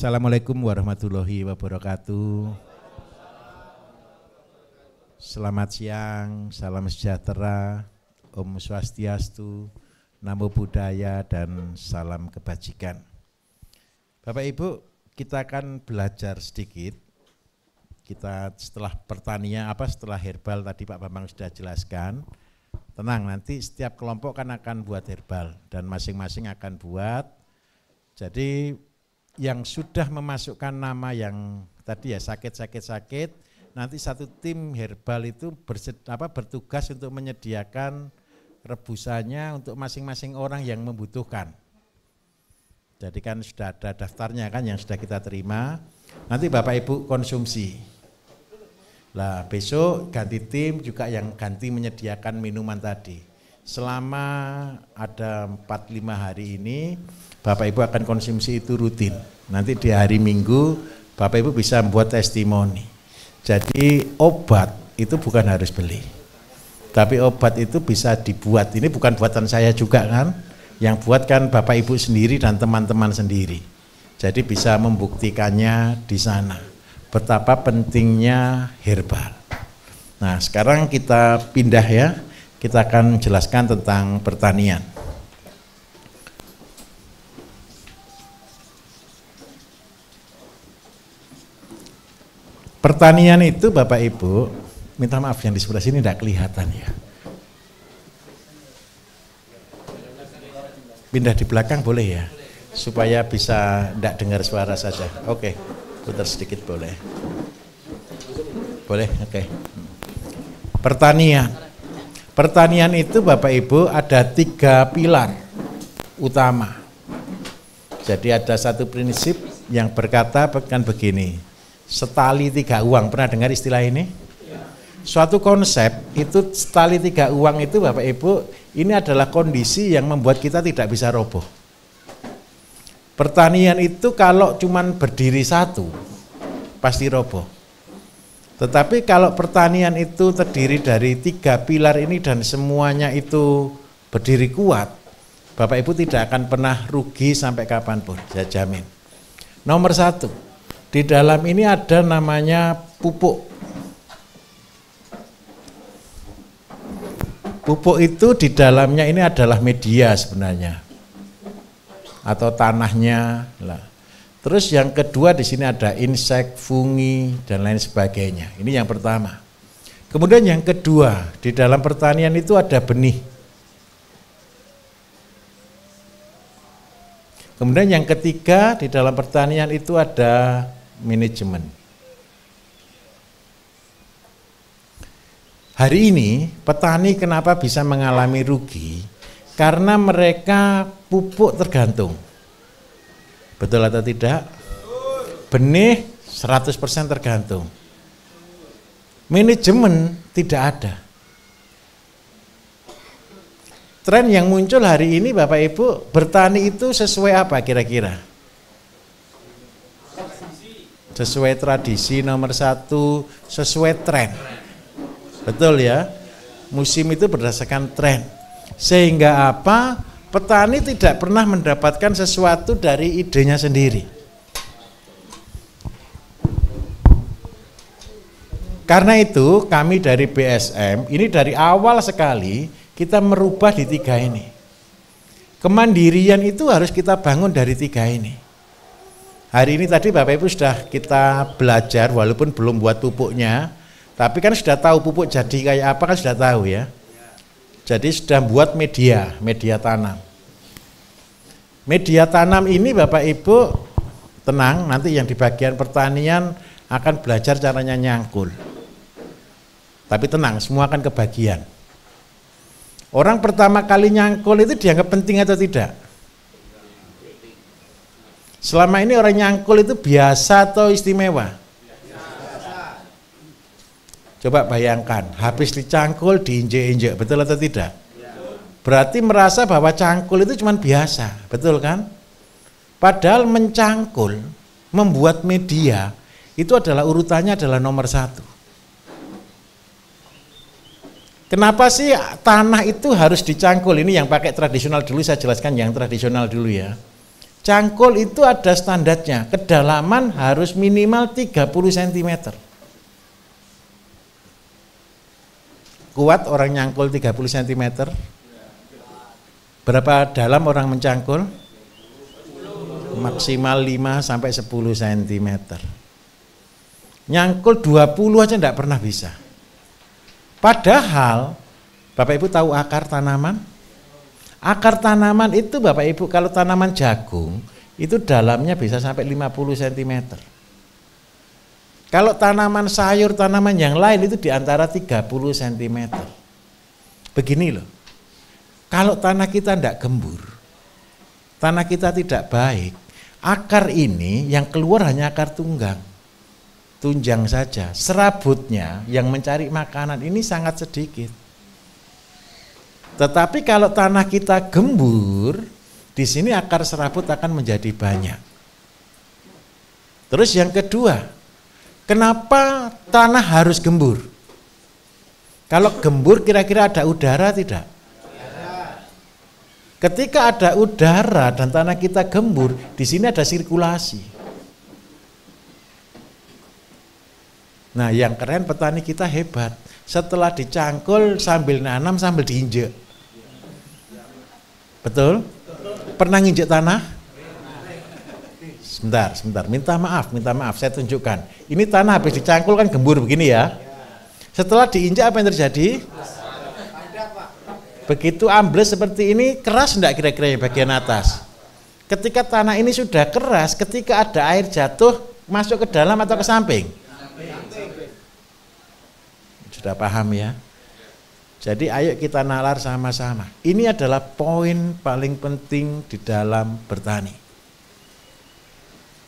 Assalamualaikum warahmatullahi wabarakatuh. Selamat siang, salam sejahtera, Om Swastiastu, Namo Buddhaya, dan salam kebajikan. Bapak Ibu, kita akan belajar sedikit. Kita setelah pertanian, setelah herbal tadi Pak Bambang sudah jelaskan. Tenang, nanti setiap kelompok kan akan buat herbal dan masing-masing akan buat. Jadi yang sudah memasukkan nama yang tadi ya sakit, nanti satu tim herbal itu bertugas untuk menyediakan rebusannya untuk masing-masing orang yang membutuhkan. Jadi kan sudah ada daftarnya kan yang sudah kita terima, nanti Bapak Ibu konsumsi. Lah besok ganti tim juga yang ganti menyediakan minuman tadi. Selama ada 4-5 hari ini Bapak Ibu akan konsumsi itu rutin. Nanti di hari Minggu Bapak Ibu bisa membuat testimoni. Jadi obat itu bukan harus beli. Tapi obat itu bisa dibuat. Ini bukan buatan saya juga kan. Yang buat kan Bapak Ibu sendiri dan teman-teman sendiri. Jadi bisa membuktikannya di sana. Betapa pentingnya herbal. Nah, sekarang kita pindah ya. Kita akan jelaskan tentang pertanian. Pertanian itu Bapak Ibu, minta maaf yang di sebelah sini tidak kelihatan ya. Pindah di belakang boleh ya, supaya bisa tidak dengar suara saja. Oke, putar sedikit boleh. Boleh, oke. Pertanian itu Bapak Ibu ada 3 pilar utama. Jadi ada satu prinsip yang berkata bukan begini, setali 3 uang. Pernah dengar istilah ini? Suatu konsep itu setali 3 uang itu Bapak Ibu, ini adalah kondisi yang membuat kita tidak bisa roboh. Pertanian itu kalau cuman berdiri satu pasti roboh. Tetapi kalau pertanian itu terdiri dari 3 pilar ini dan semuanya itu berdiri kuat, Bapak Ibu tidak akan pernah rugi sampai kapanpun, saya jamin. Nomor 1, di dalam ini ada namanya pupuk. Pupuk itu di dalamnya ini adalah media sebenarnya, atau tanahnya lah. Terus yang kedua di sini ada insek, fungi dan lain sebagainya. Ini yang pertama. Kemudian yang kedua, di dalam pertanian itu ada benih. Kemudian yang ketiga, di dalam pertanian itu ada manajemen. Hari ini petani kenapa bisa mengalami rugi? Karena mereka pupuk tergantung. Betul atau tidak? Benih 100% tergantung. Manajemen tidak ada. Tren yang muncul hari ini Bapak Ibu, bertani itu sesuai apa kira-kira? Sesuai tradisi nomor 1, sesuai tren. Betul ya? Musim itu berdasarkan tren. Sehingga apa? Petani tidak pernah mendapatkan sesuatu dari idenya sendiri. Karena itu kami dari BSM, ini dari awal sekali kita merubah di 3 ini. Kemandirian itu harus kita bangun dari 3 ini. Hari ini tadi Bapak Ibu sudah kita belajar walaupun belum buat pupuknya, tapi kan sudah tahu pupuk jadi kayak apa kan sudah tahu ya. Jadi sudah buat media tanam. Media tanam ini Bapak Ibu tenang, nanti yang di bagian pertanian akan belajar caranya nyangkul. Tapi tenang, semua akan kebagian. Orang pertama kali nyangkul itu dianggap penting atau tidak? Selama ini orang nyangkul itu biasa atau istimewa? Coba bayangkan, habis dicangkul diinjek-injek, betul atau tidak? Berarti merasa bahwa cangkul itu cuma biasa, betul kan? Padahal mencangkul, membuat media, itu adalah urutannya adalah nomor 1. Kenapa sih tanah itu harus dicangkul? Ini yang pakai tradisional dulu, saya jelaskan yang tradisional dulu ya. Cangkul itu ada standarnya, kedalaman harus minimal 30 cm. Kuat orang nyangkul 30 cm? Berapa dalam orang mencangkul? Maksimal 5 sampai 10 cm. Nyangkul 20 aja enggak pernah bisa. Padahal Bapak Ibu tahu akar tanaman? Akar tanaman itu Bapak Ibu kalau tanaman jagung itu dalamnya bisa sampai 50 cm. Kalau tanaman sayur, tanaman yang lain itu di antara 30 cm. Begini loh, kalau tanah kita tidak gembur, tanah kita tidak baik, akar ini yang keluar hanya akar tunggang, tunjang saja. Serabutnya yang mencari makanan ini sangat sedikit. Tetapi kalau tanah kita gembur, di sini akar serabut akan menjadi banyak. Terus yang kedua, kenapa tanah harus gembur? Kalau gembur kira-kira ada udara tidak? Ketika ada udara dan tanah kita gembur, di sini ada sirkulasi. Nah, yang keren petani kita hebat. Setelah dicangkul sambil nanam sambil diinjek. Betul? Pernah nginjek tanah? Sebentar, minta maaf, saya tunjukkan. Ini tanah habis dicangkul kan gembur begini ya. Setelah diinjak apa yang terjadi? Begitu ambles seperti ini, keras enggak kira-kira bagian atas? Ketika tanah ini sudah keras, ketika ada air jatuh, masuk ke dalam atau ke samping? Sudah paham ya? Jadi ayo kita nalar sama-sama. Ini adalah poin paling penting di dalam bertani.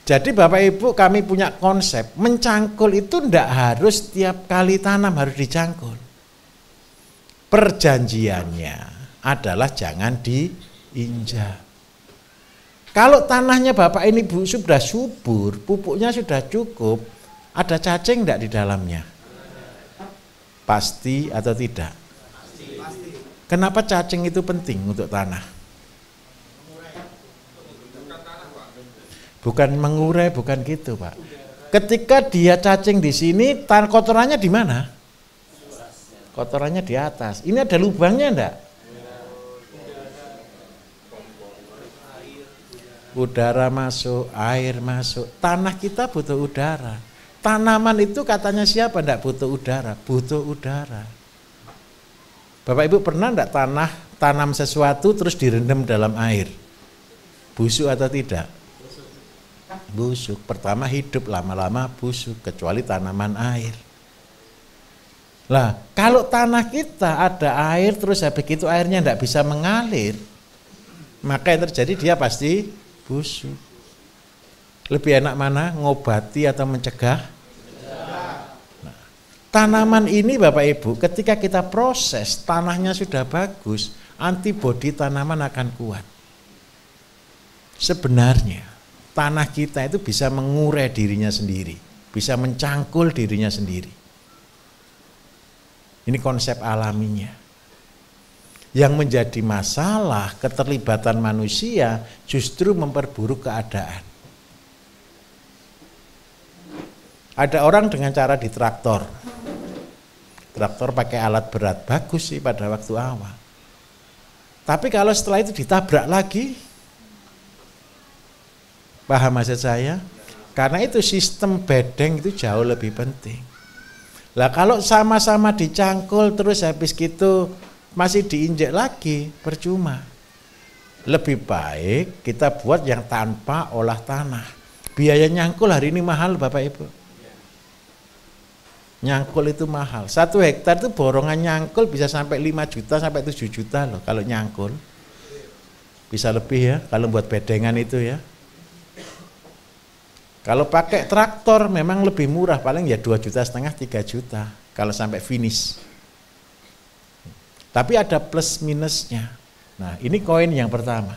Jadi Bapak Ibu kami punya konsep, mencangkul itu tidak harus tiap kali tanam harus dicangkul. Perjanjiannya adalah jangan diinjak. Kalau tanahnya Bapak ini Bu sudah subur, pupuknya sudah cukup, ada cacing tidak di dalamnya? Pasti atau tidak? Pasti. Kenapa cacing itu penting untuk tanah? Bukan mengurai, bukan gitu Pak. Ketika dia cacing di sini, kotorannya di mana? Kotorannya di atas. Ini ada lubangnya enggak? Udara masuk, air masuk. Tanah kita butuh udara. Tanaman itu katanya siapa enggak butuh udara? Butuh udara. Bapak Ibu pernah enggak tanam sesuatu terus direndam dalam air? Busuk atau tidak? Busuk. Pertama hidup, lama-lama busuk, kecuali tanaman air. Lah, kalau tanah kita ada air terus habis itu airnya enggak bisa mengalir, maka yang terjadi dia pasti busuk. Lebih enak mana? Ngobati atau mencegah? Nah, tanaman ini Bapak Ibu ketika kita proses tanahnya sudah bagus, antibodi tanaman akan kuat. Sebenarnya tanah kita itu bisa mengurai dirinya sendiri, bisa mencangkul dirinya sendiri. Ini konsep alaminya. Yang menjadi masalah keterlibatan manusia justru memperburuk keadaan. Ada orang dengan cara di traktor. Traktor pakai alat berat, bagus sih pada waktu awal. Tapi kalau setelah itu ditabrak lagi, paham maksud saya? Karena itu sistem bedeng itu jauh lebih penting. Lah kalau sama-sama dicangkul terus habis gitu masih diinjek lagi, percuma. Lebih baik kita buat yang tanpa olah tanah. Biaya nyangkul hari ini mahal Bapak Ibu. Nyangkul itu mahal. 1 hektar itu borongan nyangkul bisa sampai 5 juta sampai 7 juta loh kalau nyangkul. Bisa lebih ya kalau buat bedengan itu ya. Kalau pakai traktor memang lebih murah, paling ya 2,5 juta, 3 juta kalau sampai finish. Tapi ada plus minusnya. Nah, ini koin yang pertama.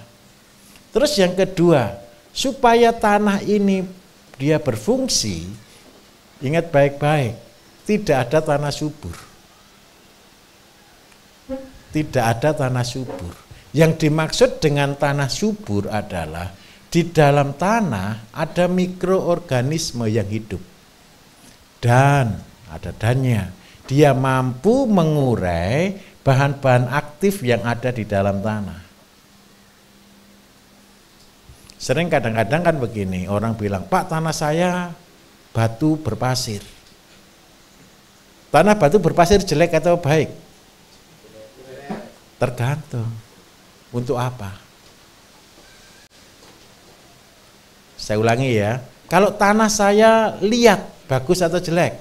Terus yang kedua, supaya tanah ini dia berfungsi, ingat baik-baik, tidak ada tanah subur. Tidak ada tanah subur. Yang dimaksud dengan tanah subur adalah Di dalam tanah ada mikroorganisme yang hidup. Dan, ada dannya, dia mampu mengurai bahan-bahan aktif yang ada di dalam tanah. Sering kadang-kadang kan begini, orang bilang, Pak, tanah saya batu berpasir. Tanah batu berpasir jelek atau baik? Tergantung. Untuk apa? Saya ulangi ya, kalau tanah saya liat, bagus atau jelek?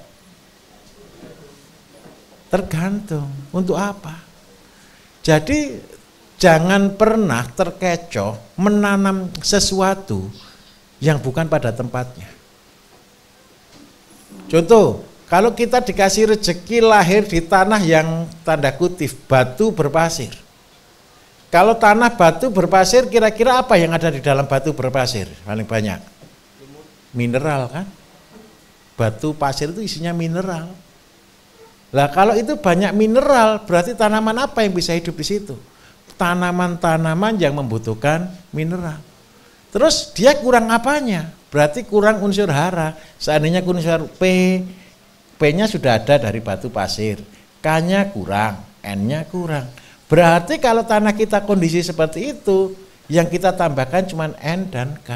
Tergantung, untuk apa? Jadi jangan pernah terkecoh menanam sesuatu yang bukan pada tempatnya. Contoh, kalau kita dikasih rezeki lahir di tanah yang tanda kutip batu berpasir. Kalau tanah batu berpasir, kira-kira apa yang ada di dalam batu berpasir? Paling banyak mineral kan? Batu pasir itu isinya mineral. Lah kalau itu banyak mineral, berarti tanaman apa yang bisa hidup di situ? Tanaman-tanaman yang membutuhkan mineral. Terus dia kurang apanya? Berarti kurang unsur hara. Seandainya unsur P-nya sudah ada dari batu pasir, K-nya kurang, N-nya kurang. Berarti kalau tanah kita kondisi seperti itu, yang kita tambahkan cuma N dan K.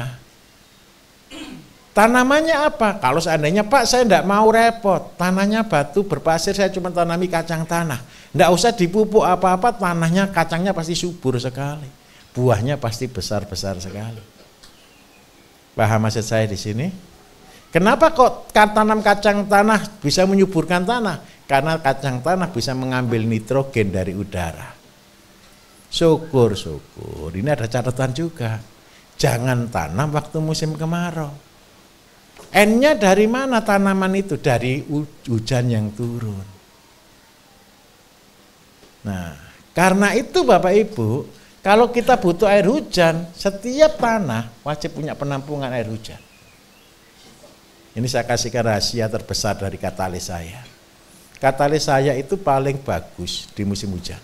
Tanamannya apa? Kalau seandainya, Pak, saya tidak mau repot, tanahnya batu berpasir, saya cuma tanami kacang tanah. Tidak usah dipupuk apa-apa, tanahnya, kacangnya pasti subur sekali. Buahnya pasti besar-besar sekali. Paham maksud saya di sini? Kenapa kok tanam kacang tanah bisa menyuburkan tanah? Karena kacang tanah bisa mengambil nitrogen dari udara. Syukur-syukur, ini ada catatan juga. Jangan tanam waktu musim kemarau. N-nya dari mana tanaman itu? Dari hujan yang turun. Nah, karena itu Bapak Ibu, kalau kita butuh air hujan, setiap tanah wajib punya penampungan air hujan. Ini saya kasihkan rahasia terbesar dari katalis saya. Katalis saya itu paling bagus di musim hujan.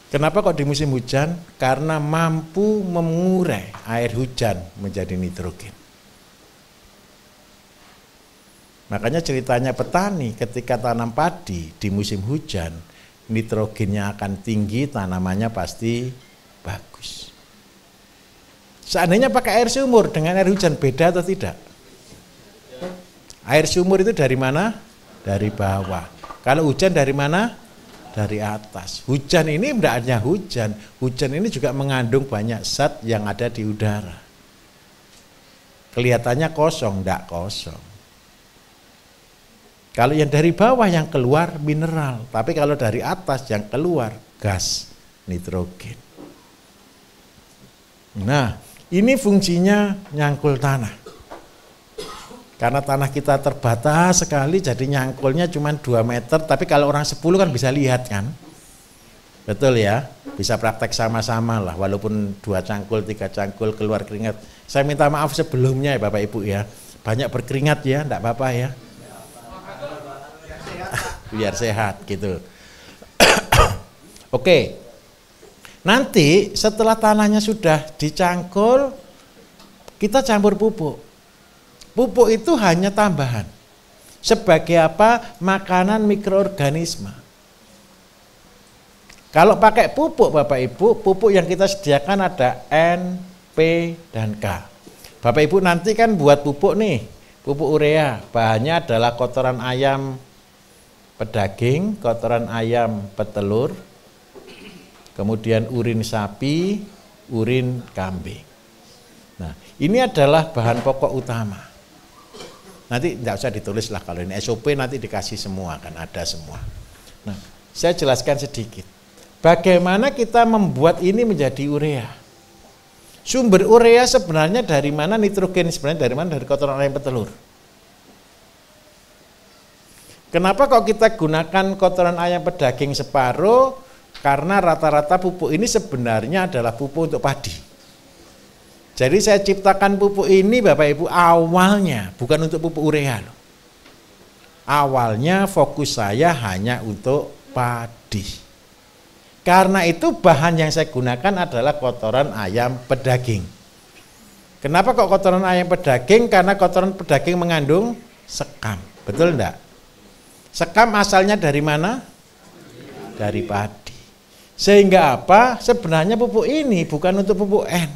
Kenapa kok di musim hujan? Karena mampu mengurai air hujan menjadi nitrogen. Makanya ceritanya petani ketika tanam padi di musim hujan, nitrogennya akan tinggi, tanamannya pasti bagus. Seandainya pakai air sumur dengan air hujan, beda atau tidak? Air sumur itu dari mana? Dari bawah. Kalau hujan dari mana? Dari atas. Hujan ini tidak hanya hujan, hujan ini juga mengandung banyak zat yang ada di udara. Kelihatannya kosong, tidak kosong. Kalau yang dari bawah yang keluar mineral, tapi kalau dari atas yang keluar gas nitrogen. Nah, ini fungsinya nyangkul tanah. Karena tanah kita terbatas sekali, jadi nyangkulnya cuma 2 meter, tapi kalau orang 10 kan bisa lihat kan. Betul ya, bisa praktek sama-sama lah, walaupun 2 cangkul, 3 cangkul keluar keringat. Saya minta maaf sebelumnya ya Bapak Ibu ya, banyak berkeringat ya, enggak apa-apa ya. Biar sehat gitu. Oke, nanti setelah tanahnya sudah dicangkul, kita campur pupuk. Pupuk itu hanya tambahan. Sebagai apa? Makanan mikroorganisme. Kalau pakai pupuk Bapak Ibu, pupuk yang kita sediakan ada N, P, dan K. Bapak Ibu nanti kan buat pupuk nih, pupuk urea. Bahannya adalah kotoran ayam pedaging, kotoran ayam petelur, kemudian urin sapi, urin kambing. Nah, ini adalah bahan pokok utama. Nanti tidak usah ditulis lah, kalau ini SOP nanti dikasih semua, kan ada semua. Nah, saya jelaskan sedikit. Bagaimana kita membuat ini menjadi urea? Sumber urea sebenarnya dari mana? Nitrogen sebenarnya dari mana? Dari kotoran ayam petelur. Kenapa kok kita gunakan kotoran ayam pedaging separuh? Karena rata-rata pupuk ini sebenarnya adalah pupuk untuk padi. Jadi saya ciptakan pupuk ini Bapak Ibu awalnya bukan untuk pupuk urea loh. Awalnya fokus saya hanya untuk padi. Karena itu bahan yang saya gunakan adalah kotoran ayam pedaging. Kenapa kok kotoran ayam pedaging? Karena kotoran pedaging mengandung sekam. Betul enggak? Sekam asalnya dari mana? Dari padi. Sehingga apa? Sebenarnya pupuk ini bukan untuk pupuk N,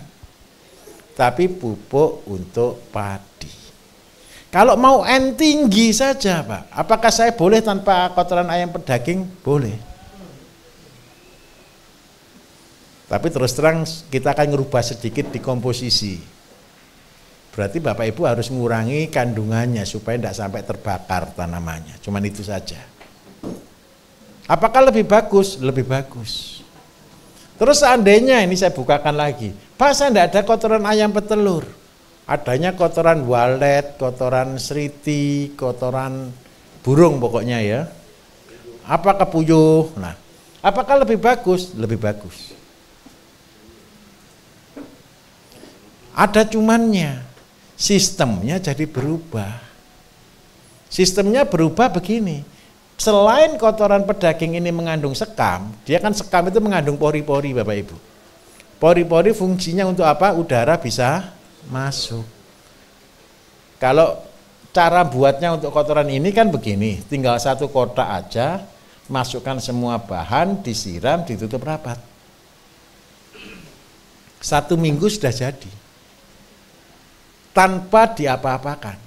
tapi pupuk untuk padi. Kalau mau N tinggi saja Pak, apakah saya boleh tanpa kotoran ayam pedaging? Boleh. Tapi terus terang kita akan merubah sedikit di komposisi. Berarti Bapak Ibu harus mengurangi kandungannya supaya tidak sampai terbakar tanamannya. Cuman itu saja. Apakah lebih bagus? Lebih bagus. Terus seandainya ini saya bukakan lagi, Pak, saya tidak ada kotoran ayam petelur. Adanya kotoran walet, kotoran seriti, kotoran burung pokoknya ya. Apakah puyuh? Nah, apakah lebih bagus? Lebih bagus. Ada cumannya, sistemnya jadi berubah. Sistemnya berubah begini, selain kotoran pedaging ini mengandung sekam, dia kan sekam itu mengandung pori-pori Bapak Ibu. Pori-pori fungsinya untuk apa? Udara bisa masuk. Kalau cara buatnya untuk kotoran ini kan begini, tinggal satu kotak aja, masukkan semua bahan, disiram, ditutup rapat. 1 minggu sudah jadi. Tanpa diapa-apakan,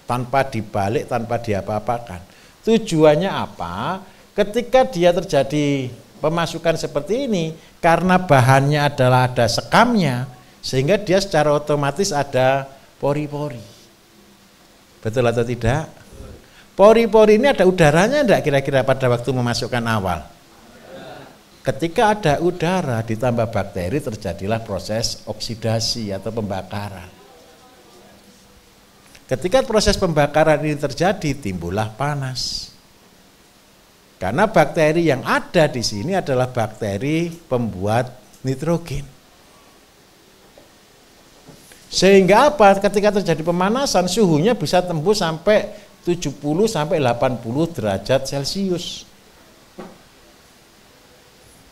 tanpa dibalik, tanpa diapa-apakan. Tujuannya apa? Ketika dia terjadi pemasukan seperti ini, karena bahannya adalah ada sekamnya, sehingga dia secara otomatis ada pori-pori. Betul atau tidak? Pori-pori ini ada udaranya enggak kira-kira pada waktu memasukkan awal? Ketika ada udara ditambah bakteri, terjadilah proses oksidasi atau pembakaran. Ketika proses pembakaran ini terjadi, timbullah panas. Karena bakteri yang ada di sini adalah bakteri pembuat nitrogen. Sehingga apa? Ketika terjadi pemanasan, suhunya bisa tembus sampai 70 sampai 80 derajat Celcius.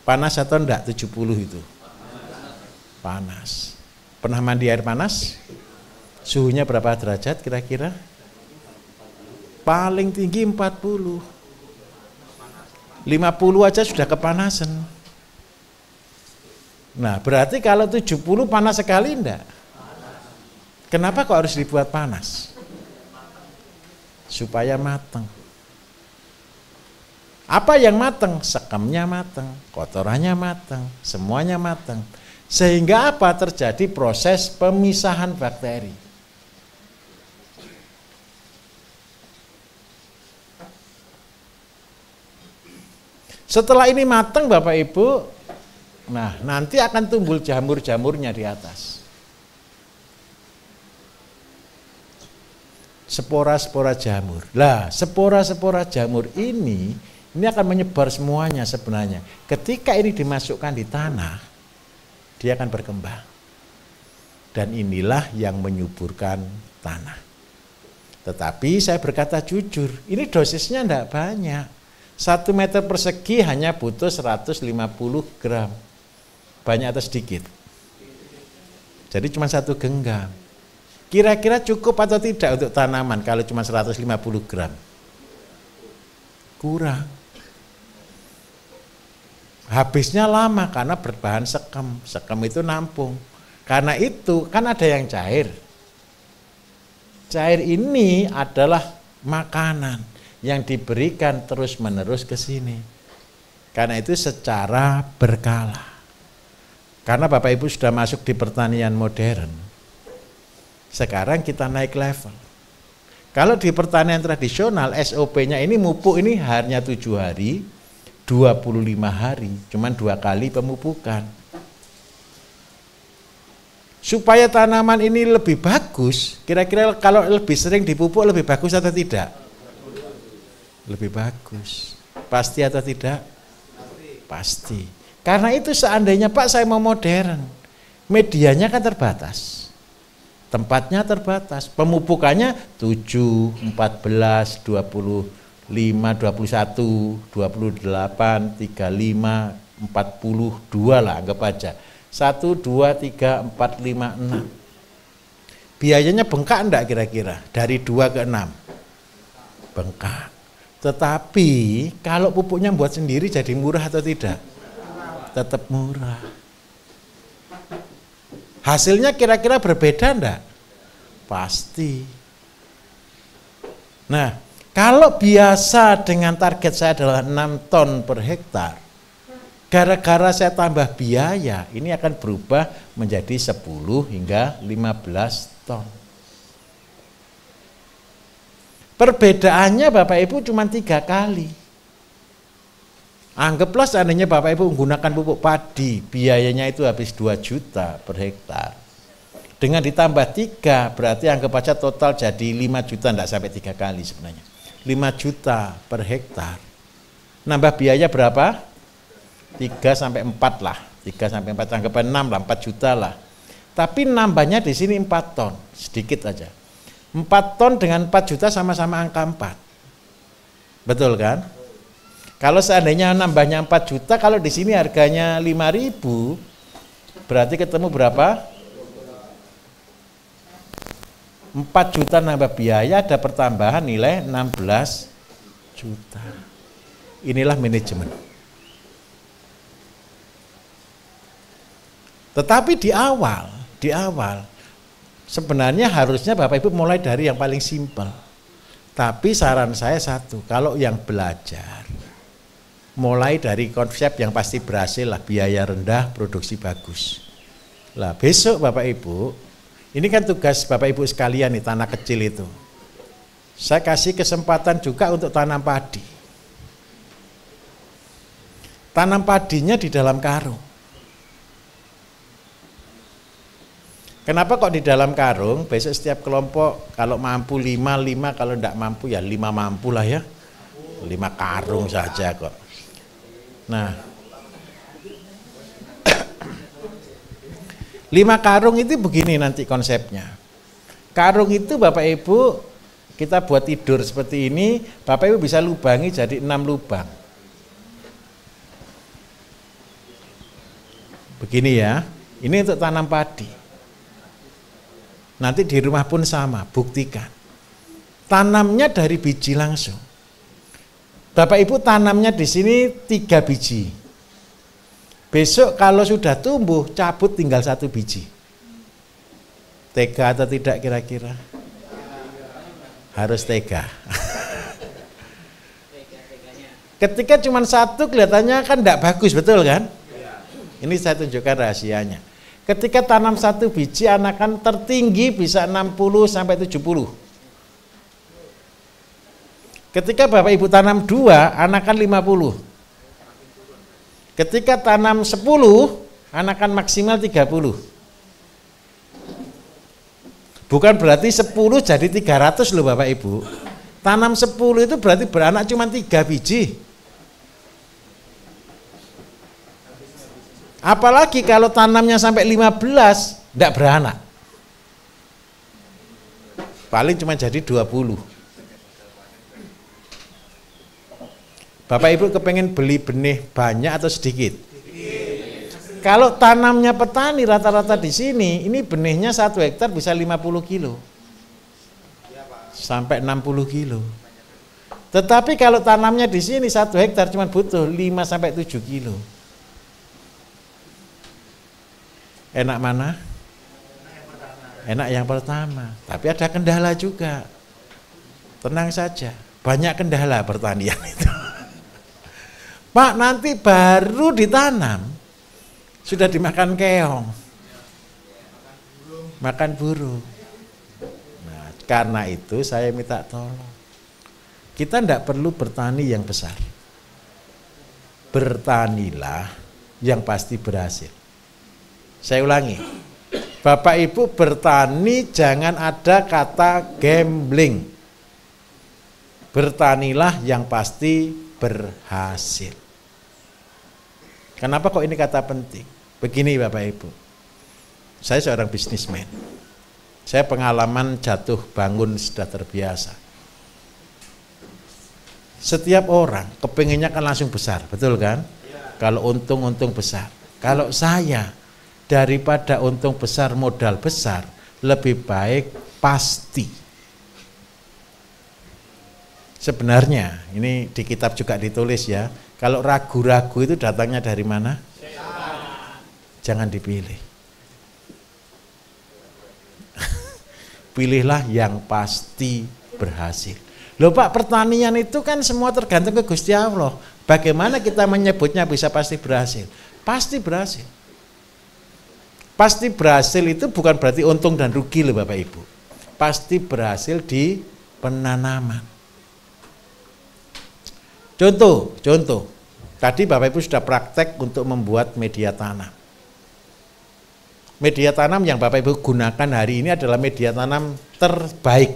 Panas atau enggak 70 itu? Panas. Pernah mandi air panas? Suhunya berapa derajat kira-kira? Paling tinggi 40. 50 aja sudah kepanasan. Nah, berarti kalau 70 panas sekali enggak? Kenapa kok harus dibuat panas? Supaya matang. Apa yang matang? Sekamnya matang, kotorannya matang, semuanya matang. Sehingga apa? Terjadi proses pemisahan bakteri. Setelah ini matang Bapak Ibu, nah nanti akan tumbuh jamur-jamurnya di atas. Spora-spora jamur. Lah, spora-spora jamur ini akan menyebar semuanya sebenarnya. Ketika ini dimasukkan di tanah, dia akan berkembang. Dan inilah yang menyuburkan tanah. Tetapi saya berkata jujur, ini dosisnya tidak banyak. 1 meter persegi hanya butuh 150 gram. Banyak atau sedikit? Jadi cuma 1 genggam. Kira-kira cukup atau tidak untuk tanaman kalau cuma 150 gram? Kurang. Habisnya lama karena berbahan sekam. Sekam itu nampung. Karena itu kan ada yang cair. Cair ini adalah makanan yang diberikan terus-menerus ke sini. Karena itu secara berkala. Karena Bapak Ibu sudah masuk di pertanian modern. Sekarang kita naik level. Kalau di pertanian tradisional SOP-nya ini mupuk ini hanya 7 hari, 25 hari, cuman 2 kali pemupukan. Supaya tanaman ini lebih bagus, kira-kira kalau lebih sering dipupuk lebih bagus atau tidak? Lebih bagus. Pasti atau tidak? Pasti. Karena itu seandainya Pak saya mau modern, medianya kan terbatas. Tempatnya terbatas. Pemupukannya 7, 14, 25, 21, 28, 35, 42 lah anggap aja. 1, 2, 3, 4, 5, 6. Biayanya bengkak enggak kira-kira? Dari 2 ke 6. Bengkak. Tetapi kalau pupuknya buat sendiri jadi murah atau tidak? Tetap murah. Hasilnya kira-kira berbeda enggak? Pasti. Nah, kalau biasa dengan target saya adalah 6 ton per hektar, gara-gara saya tambah biaya, ini akan berubah menjadi 10 hingga 15 ton. Perbedaannya Bapak Ibu cuma 3 kali. Anggaplah seandainya Bapak Ibu menggunakan pupuk padi, biayanya itu habis 2 juta per hektar. Dengan ditambah 3, berarti anggap aja total jadi 5 juta, enggak sampai 3 kali sebenarnya. 5 juta per hektar. Nambah biaya berapa? 3 sampai 4 lah. 3 sampai 4, anggap 6 lah, 4 juta lah. Tapi nambahnya di sini 4 ton, sedikit aja. 4 ton dengan 4 juta sama-sama angka 4. Betul kan? Kalau seandainya nambahnya 4 juta, kalau di sini harganya 5.000, berarti ketemu berapa? 4 juta nambah biaya, ada pertambahan nilai 16 juta. Inilah manajemen. Tetapi di awal sebenarnya harusnya Bapak Ibu mulai dari yang paling simpel. Tapi saran saya satu, kalau yang belajar mulai dari konsep yang pasti berhasil lah, biaya rendah, produksi bagus. Lah besok Bapak Ibu, ini kan tugas Bapak Ibu sekalian nih, tanah kecil itu. Saya kasih kesempatan juga untuk tanam padi. Tanam padinya di dalam karung. Kenapa kok di dalam karung? Besok setiap kelompok kalau mampu 5, kalau tidak mampu ya 5 mampu lah ya. 5 karung saja kok. Nah, 5 karung itu begini nanti konsepnya. Karung itu Bapak Ibu kita buat tidur seperti ini, Bapak Ibu bisa lubangi jadi 6 lubang. Begini ya, ini untuk tanam padi. Nanti di rumah pun sama, buktikan. Tanamnya dari biji langsung. Bapak Ibu tanamnya di sini 3 biji. Besok kalau sudah tumbuh, cabut tinggal 1 biji. Tega atau tidak kira-kira? Harus tega. Ketika cuma 1 kelihatannya kan tidak bagus, betul kan? Ini saya tunjukkan rahasianya. Ketika tanam 1 biji, anakan tertinggi bisa 60 sampai 70. Ketika Bapak Ibu tanam 2, anakan 50. Ketika tanam 10, anakan maksimal 30. Bukan berarti 10 jadi 300 loh Bapak Ibu. Tanam 10 itu berarti beranak cuma 3 biji. Apalagi kalau tanamnya sampai 15, tidak beranak. Paling cuma jadi 20. Bapak Ibu kepengen beli benih banyak atau sedikit? Kalau tanamnya petani rata-rata di sini, ini benihnya 1 hektar bisa 50 kilo. Sampai 60 kilo. Tetapi kalau tanamnya di sini 1 hektar cuma butuh 5 sampai 7 kilo. Enak mana? Enak yang pertama. Tapi ada kendala juga. Tenang saja. Banyak kendala pertanian itu. Pak, nanti baru ditanam sudah dimakan keong, makan burung. Nah, karena itu saya minta tolong. Kita tidak perlu bertani yang besar. Bertanilah yang pasti berhasil. Saya ulangi, Bapak Ibu bertani jangan ada kata gambling. Bertanilah yang pasti berhasil. Kenapa kok ini kata penting? Begini Bapak Ibu, saya seorang bisnismen. Saya pengalaman jatuh bangun sudah terbiasa. Setiap orang kepengennya kan langsung besar, betul kan? Kalau untung besar. Kalau saya daripada untung besar modal besar, lebih baik pasti. Sebenarnya ini di kitab juga ditulis ya, kalau ragu-ragu itu datangnya dari mana? Jangan dipilih. Pilihlah yang pasti berhasil. Loh Pak, pertanian itu kan semua tergantung ke Gusti Allah. Bagaimana kita menyebutnya bisa pasti berhasil? Pasti berhasil. Pasti berhasil itu bukan berarti untung dan rugi loh Bapak Ibu. Pasti berhasil di penanaman. Contoh. Tadi Bapak Ibu sudah praktek untuk membuat media tanam. Media tanam yang Bapak Ibu gunakan hari ini adalah media tanam terbaik.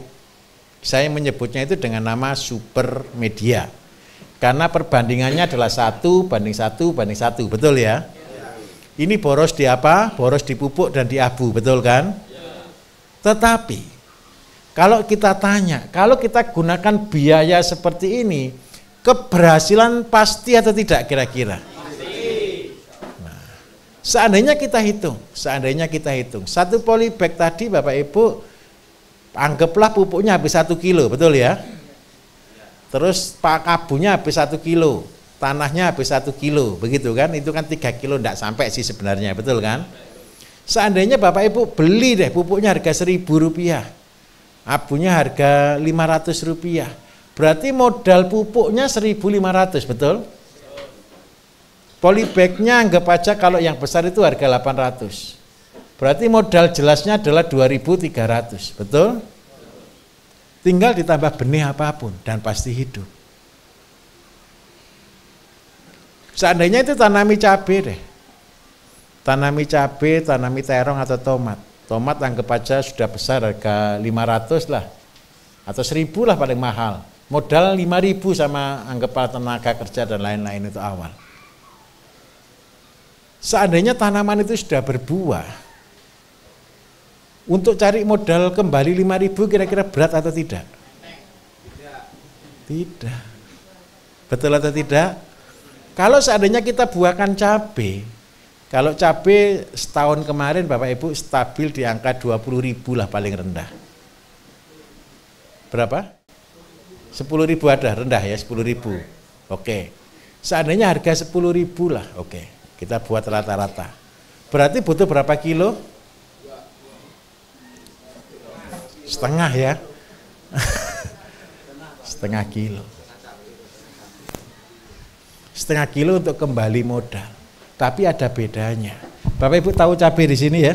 Saya menyebutnya itu dengan nama super media. Karena perbandingannya adalah 1:1, betul ya? Ini boros di apa? Boros di pupuk dan di abu, betul kan? Tetapi, kalau kita tanya, kalau kita gunakan biaya seperti ini, keberhasilan pasti atau tidak kira-kira? Nah, seandainya kita hitung, satu polybag tadi Bapak Ibu, anggaplah pupuknya habis 1 kilo, betul ya? Terus kabunya habis 1 kilo, tanahnya habis 1 kilo, begitu kan? Itu kan 3 kilo enggak sampai sih sebenarnya, betul kan? Seandainya Bapak Ibu beli deh pupuknya harga Rp1.000, abunya harga Rp500, berarti modal pupuknya 1.500, betul? Polybagnya anggap aja kalau yang besar itu harga 800. Berarti modal jelasnya adalah 2.300, betul? Tinggal ditambah benih apapun dan pasti hidup. Seandainya itu tanami cabai deh. Tanami cabai, tanami terong atau tomat. Tomat anggap aja sudah besar harga 500 lah. Atau 1.000 lah paling mahal. Modal 5.000 sama anggap tenaga kerja dan lain-lain itu awal. Seandainya tanaman itu sudah berbuah, untuk cari modal kembali 5.000 kira-kira berat atau tidak? Tidak. Betul atau tidak? Kalau seandainya kita buahkan cabai, kalau cabai setahun kemarin Bapak Ibu stabil di angka 20.000 lah paling rendah. Berapa? 10.000 ada rendah ya, 10.000. Oke. Seandainya harga 10.000 lah, oke. Kita buat rata-rata. Berarti butuh berapa kilo? Setengah ya. Setengah kilo. Setengah kilo untuk kembali modal. Tapi ada bedanya. Bapak Ibu tahu cabai di sini ya?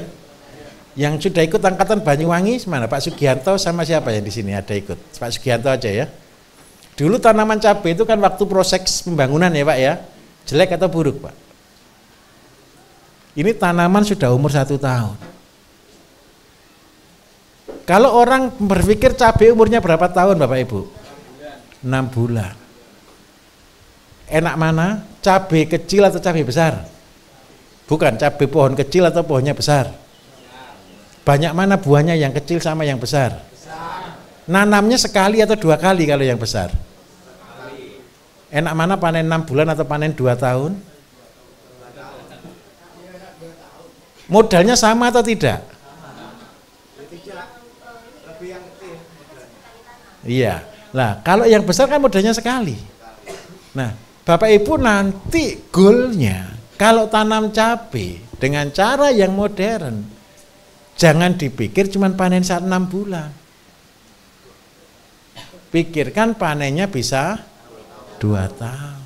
Yang sudah ikut angkatan Banyuwangi mana? Pak Sugianto sama siapa yang di sini ada ikut? Pak Sugianto aja ya. Dulu tanaman cabai itu kan waktu proses pembangunan ya Pak ya. Jelek atau buruk Pak? Ini tanaman sudah umur 1 tahun. Kalau orang berpikir cabai umurnya berapa tahun Bapak Ibu? 6 bulan. Enak mana? Cabai kecil atau cabai besar? Bukan, cabai pohon kecil atau pohonnya besar? Banyak mana buahnya yang kecil sama yang besar? Nanamnya sekali atau 2 kali kalau yang besar? Enak mana panen 6 bulan atau panen 2 tahun? Modalnya sama atau tidak? Iya. Nah, kalau yang besar kan modalnya sekali. Nah, Bapak Ibu nanti goalnya kalau tanam cabai dengan cara yang modern, jangan dipikir cuma panen saat 6 bulan. Pikirkan panennya bisa 2 tahun.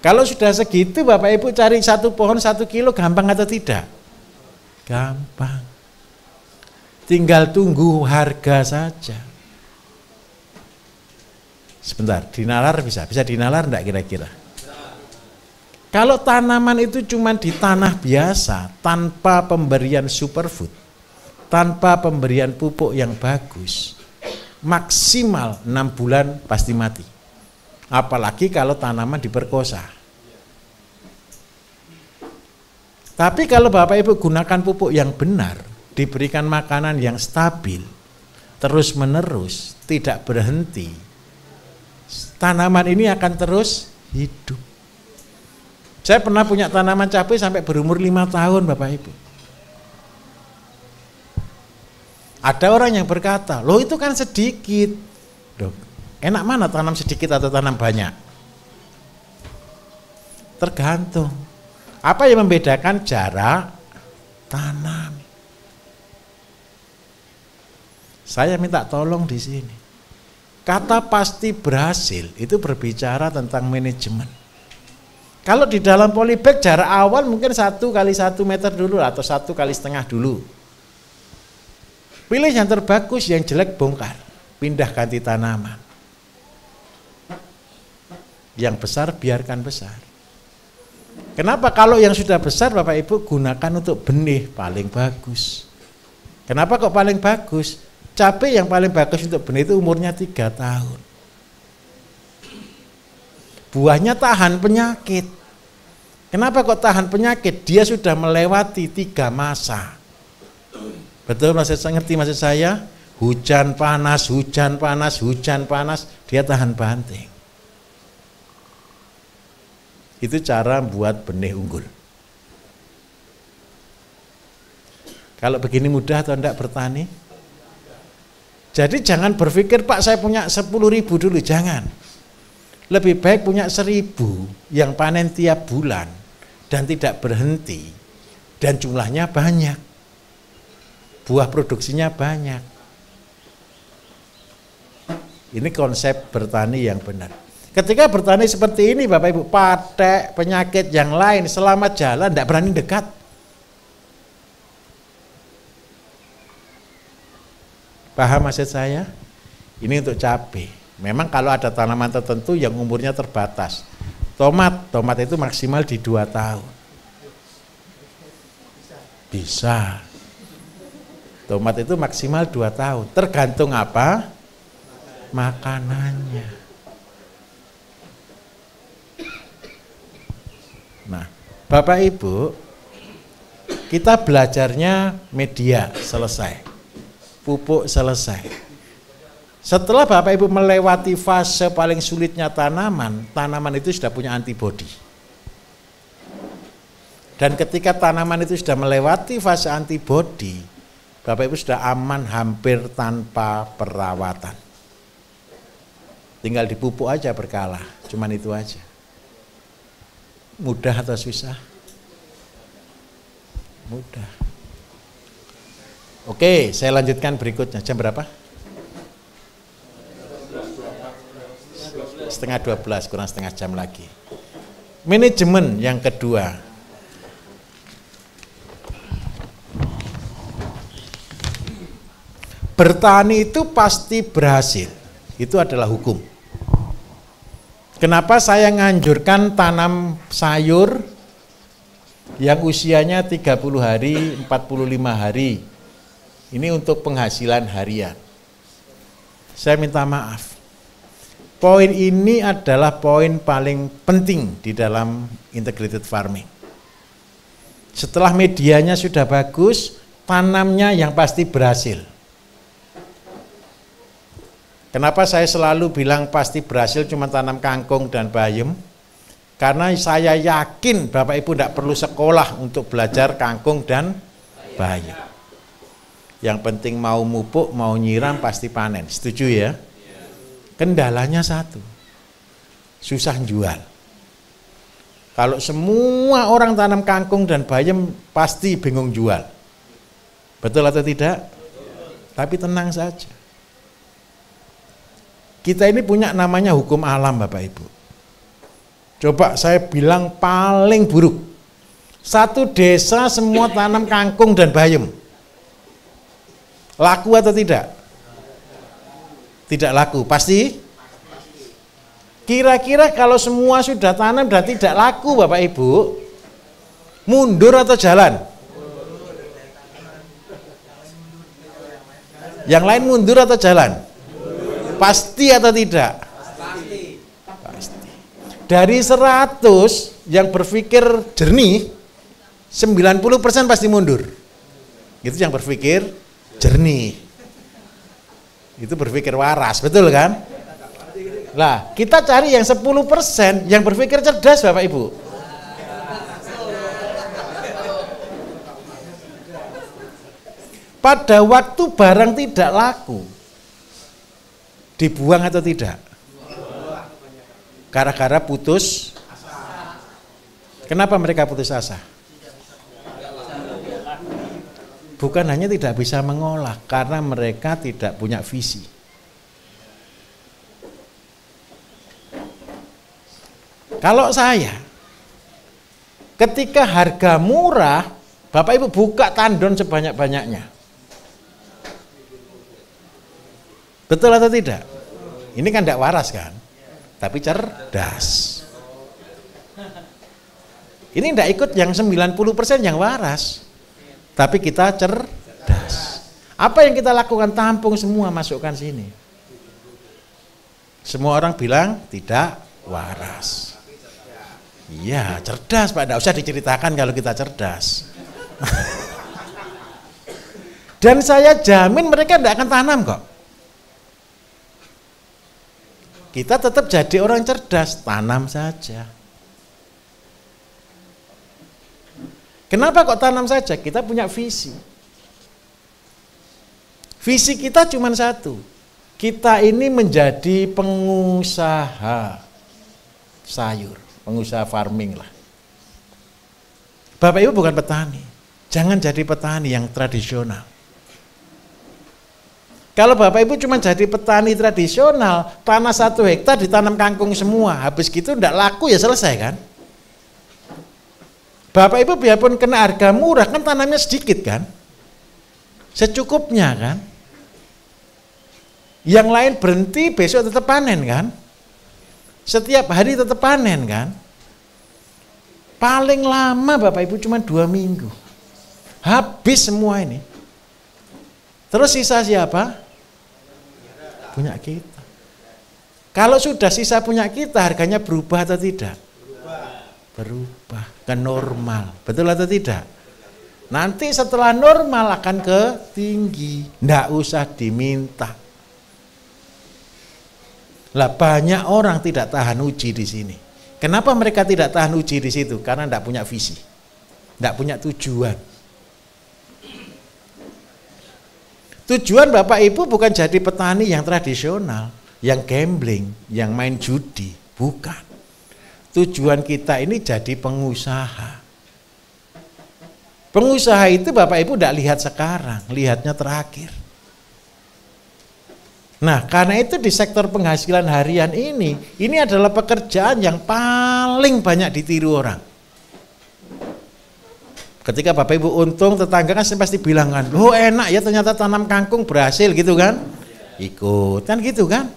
Kalau sudah segitu Bapak Ibu cari 1 pohon 1 kilo gampang atau tidak? Gampang. Tinggal tunggu harga saja. Sebentar, dinalar bisa dinalar enggak kira-kira? Kalau tanaman itu cuma di tanah biasa, tanpa pemberian superfood, tanpa pemberian pupuk yang bagus, maksimal 6 bulan pasti mati. Apalagi kalau tanaman diperkosa. Tapi kalau Bapak Ibu gunakan pupuk yang benar, diberikan makanan yang stabil, terus menerus, tidak berhenti, tanaman ini akan terus hidup. Saya pernah punya tanaman cabai sampai berumur 5 tahun Bapak Ibu. Ada orang yang berkata, loh itu kan sedikit. Loh, enak mana tanam sedikit atau tanam banyak? Tergantung. Apa yang membedakan? Jarak tanam. Saya minta tolong di sini. Kata pasti berhasil itu berbicara tentang manajemen. Kalau di dalam polybag jarak awal mungkin 1 kali 1 meter dulu atau 1 kali setengah dulu. Pilih yang terbagus, yang jelek bongkar, pindah ganti tanaman. Yang besar biarkan besar. Kenapa kalau yang sudah besar Bapak Ibu gunakan untuk benih paling bagus. Kenapa kok paling bagus? Cabai yang paling bagus untuk benih itu umurnya 3 tahun. Buahnya tahan penyakit. Kenapa kok tahan penyakit? Dia sudah melewati 3 masa. Betul ngerti maksud saya? Hujan panas, hujan panas, hujan panas, dia tahan banting. Itu cara buat benih unggul. Kalau begini mudah atau enggak bertani? Jadi jangan berpikir Pak saya punya 10.000 dulu, jangan. Lebih baik punya 1.000 yang panen tiap bulan dan tidak berhenti dan jumlahnya banyak. Buah produksinya banyak. Ini konsep bertani yang benar. Ketika bertani seperti ini Bapak Ibu, patek, penyakit yang lain selama jalan tidak berani dekat. Paham maksud saya? Ini untuk cabai. Memang kalau ada tanaman tertentu yang umurnya terbatas. Tomat itu maksimal di 2 tahun. Bisa. Tomat itu maksimal 2 tahun. Tergantung apa? Makanannya. Nah, Bapak Ibu, kita belajarnya media selesai. Pupuk selesai. Setelah Bapak Ibu melewati fase paling sulitnya tanaman itu sudah punya antibodi. Dan ketika tanaman itu sudah melewati fase antibodi, Bapak Ibu sudah aman hampir tanpa perawatan. Tinggal dipupuk aja berkala, cuman itu aja. Mudah atau susah? Mudah. Oke, saya lanjutkan berikutnya. Jam berapa? 11:30, kurang setengah jam lagi. Manajemen yang kedua. Bertani itu pasti berhasil. Itu adalah hukum. Kenapa saya nganjurkan tanam sayur yang usianya 30 hari, 45 hari. Ini untuk penghasilan harian. Saya minta maaf. Poin ini adalah poin paling penting di dalam integrated farming. Setelah medianya sudah bagus, tanamnya yang pasti berhasil. Kenapa saya selalu bilang pasti berhasil cuma tanam kangkung dan bayam? Karena saya yakin Bapak Ibu tidak perlu sekolah untuk belajar kangkung dan bayam. Yang penting mau mupuk, mau nyiram pasti panen. Setuju ya? Kendalanya satu, susah jual. Kalau semua orang tanam kangkung dan bayam pasti bingung jual. Betul atau tidak? Tapi tenang saja. Kita ini punya namanya hukum alam Bapak Ibu. Coba saya bilang paling buruk. Satu desa semua tanam kangkung dan bayam. Laku atau tidak? Tidak laku, pasti? Kira-kira kalau semua sudah tanam dan tidak laku Bapak Ibu, mundur atau jalan? Yang lain mundur atau jalan? Pasti atau tidak? Pasti. Dari 100 yang berpikir jernih, 90% pasti mundur. Itu yang berpikir jernih. Itu berpikir waras, betul kan? Lah, kita cari yang 10% yang berpikir cerdas Bapak Ibu. Pada waktu barang tidak laku, dibuang atau tidak? Gara-gara putus. Kenapa mereka putus asa? Bukan hanya tidak bisa mengolah, karena mereka tidak punya visi. Kalau saya, ketika harga murah, Bapak Ibu buka tandon sebanyak-banyaknya. Betul atau tidak? Ini kan tidak waras kan? Tapi cerdas. Ini tidak ikut yang 90% yang waras. Tapi kita cerdas. Apa yang kita lakukan? Tampung semua, masukkan sini. Semua orang bilang tidak waras. Iya, cerdas Pak, tidak usah diceritakan kalau kita cerdas. Dan saya jamin mereka tidak akan tanam kok. Kita tetap jadi orang cerdas, tanam saja. Kenapa kok tanam saja? Kita punya visi. Visi kita cuma satu. Kita ini menjadi pengusaha sayur, pengusaha farming lah. Bapak Ibu bukan petani. Jangan jadi petani yang tradisional. Kalau Bapak Ibu cuma jadi petani tradisional, tanah 1 hektar ditanam kangkung semua, habis gitu tidak laku ya selesai kan? Bapak Ibu biarpun kena harga murah kan tanamnya sedikit kan? Secukupnya kan? Yang lain berhenti besok tetap panen kan? Setiap hari tetap panen kan? Paling lama Bapak Ibu cuma 2 minggu. Habis semua ini. Terus sisa siapa? Punya kita. Kalau sudah sisa punya kita, harganya berubah atau tidak? Berubah ke normal. Betul atau tidak? Nanti setelah normal akan ke tinggi. Nggak usah diminta. Lah banyak orang tidak tahan uji di sini. Kenapa mereka tidak tahan uji di situ? Karena nggak punya visi. Nggak punya tujuan. Tujuan Bapak Ibu bukan jadi petani yang tradisional, yang gambling, yang main judi, bukan. Tujuan kita ini jadi pengusaha. Pengusaha itu Bapak Ibu tidak lihat sekarang, lihatnya terakhir. Nah, karena itu di sektor penghasilan harian ini adalah pekerjaan yang paling banyak ditiru orang. Ketika Bapak Ibu untung, tetangga kan pasti bilang kan, oh enak ya ternyata tanam kangkung berhasil gitu kan. Ikut, kan gitu kan.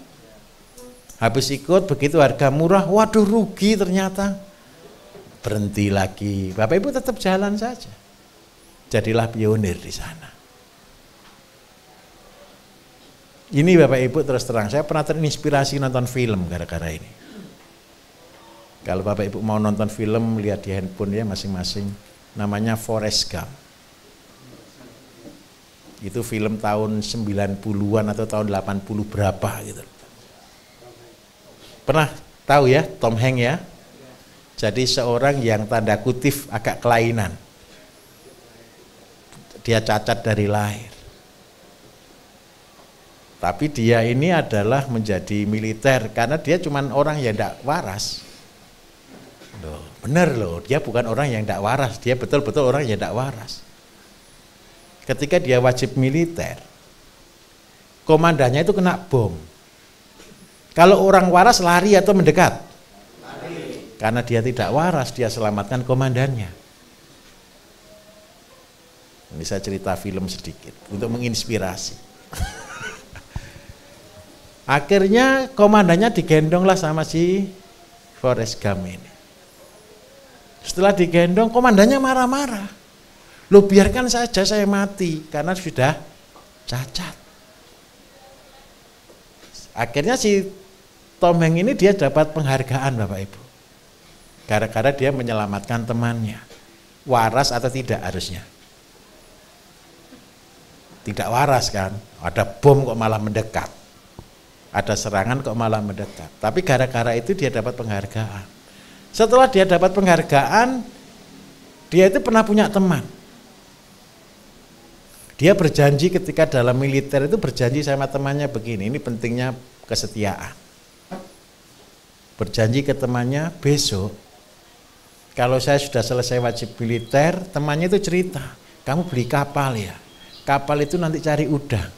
Habis ikut, begitu harga murah, waduh rugi ternyata. Berhenti lagi, Bapak Ibu tetap jalan saja. Jadilah pionir di sana. Ini Bapak Ibu terus terang, saya pernah terinspirasi nonton film gara-gara ini. Kalau Bapak Ibu mau nonton film, lihat di handphone ya masing-masing. Namanya Forrest Gump. Itu film tahun 90-an atau tahun 80 berapa gitu. Pernah tahu ya Tom Hanks ya? Jadi seorang yang tanda kutip agak kelainan. Dia cacat dari lahir. Tapi dia ini adalah menjadi militer karena dia cuma orang yang tidak waras. Loh, benar loh, dia bukan orang yang tidak waras, dia betul-betul orang yang tidak waras. Ketika dia wajib militer, komandannya itu kena bom. Kalau orang waras lari atau mendekat? Lari. Karena dia tidak waras, dia selamatkan komandannya. Ini saya cerita film sedikit untuk menginspirasi. Akhirnya komandannya digendonglah sama si Forrest Gump ini. Setelah digendong, komandannya marah-marah. Loh biarkan saja saya mati, karena sudah cacat. Akhirnya si Tom Hanks ini dia dapat penghargaan Bapak Ibu. Gara-gara dia menyelamatkan temannya. Waras atau tidak harusnya? Tidak waras kan? Ada bom kok malah mendekat. Ada serangan kok malah mendekat. Tapi gara-gara itu dia dapat penghargaan. Setelah dia dapat penghargaan, dia itu pernah punya teman. Dia berjanji ketika dalam militer itu berjanji sama temannya begini, ini pentingnya kesetiaan. Berjanji ke temannya, besok kalau saya sudah selesai wajib militer, temannya itu cerita, kamu beli kapal ya, kapal itu nanti cari udang.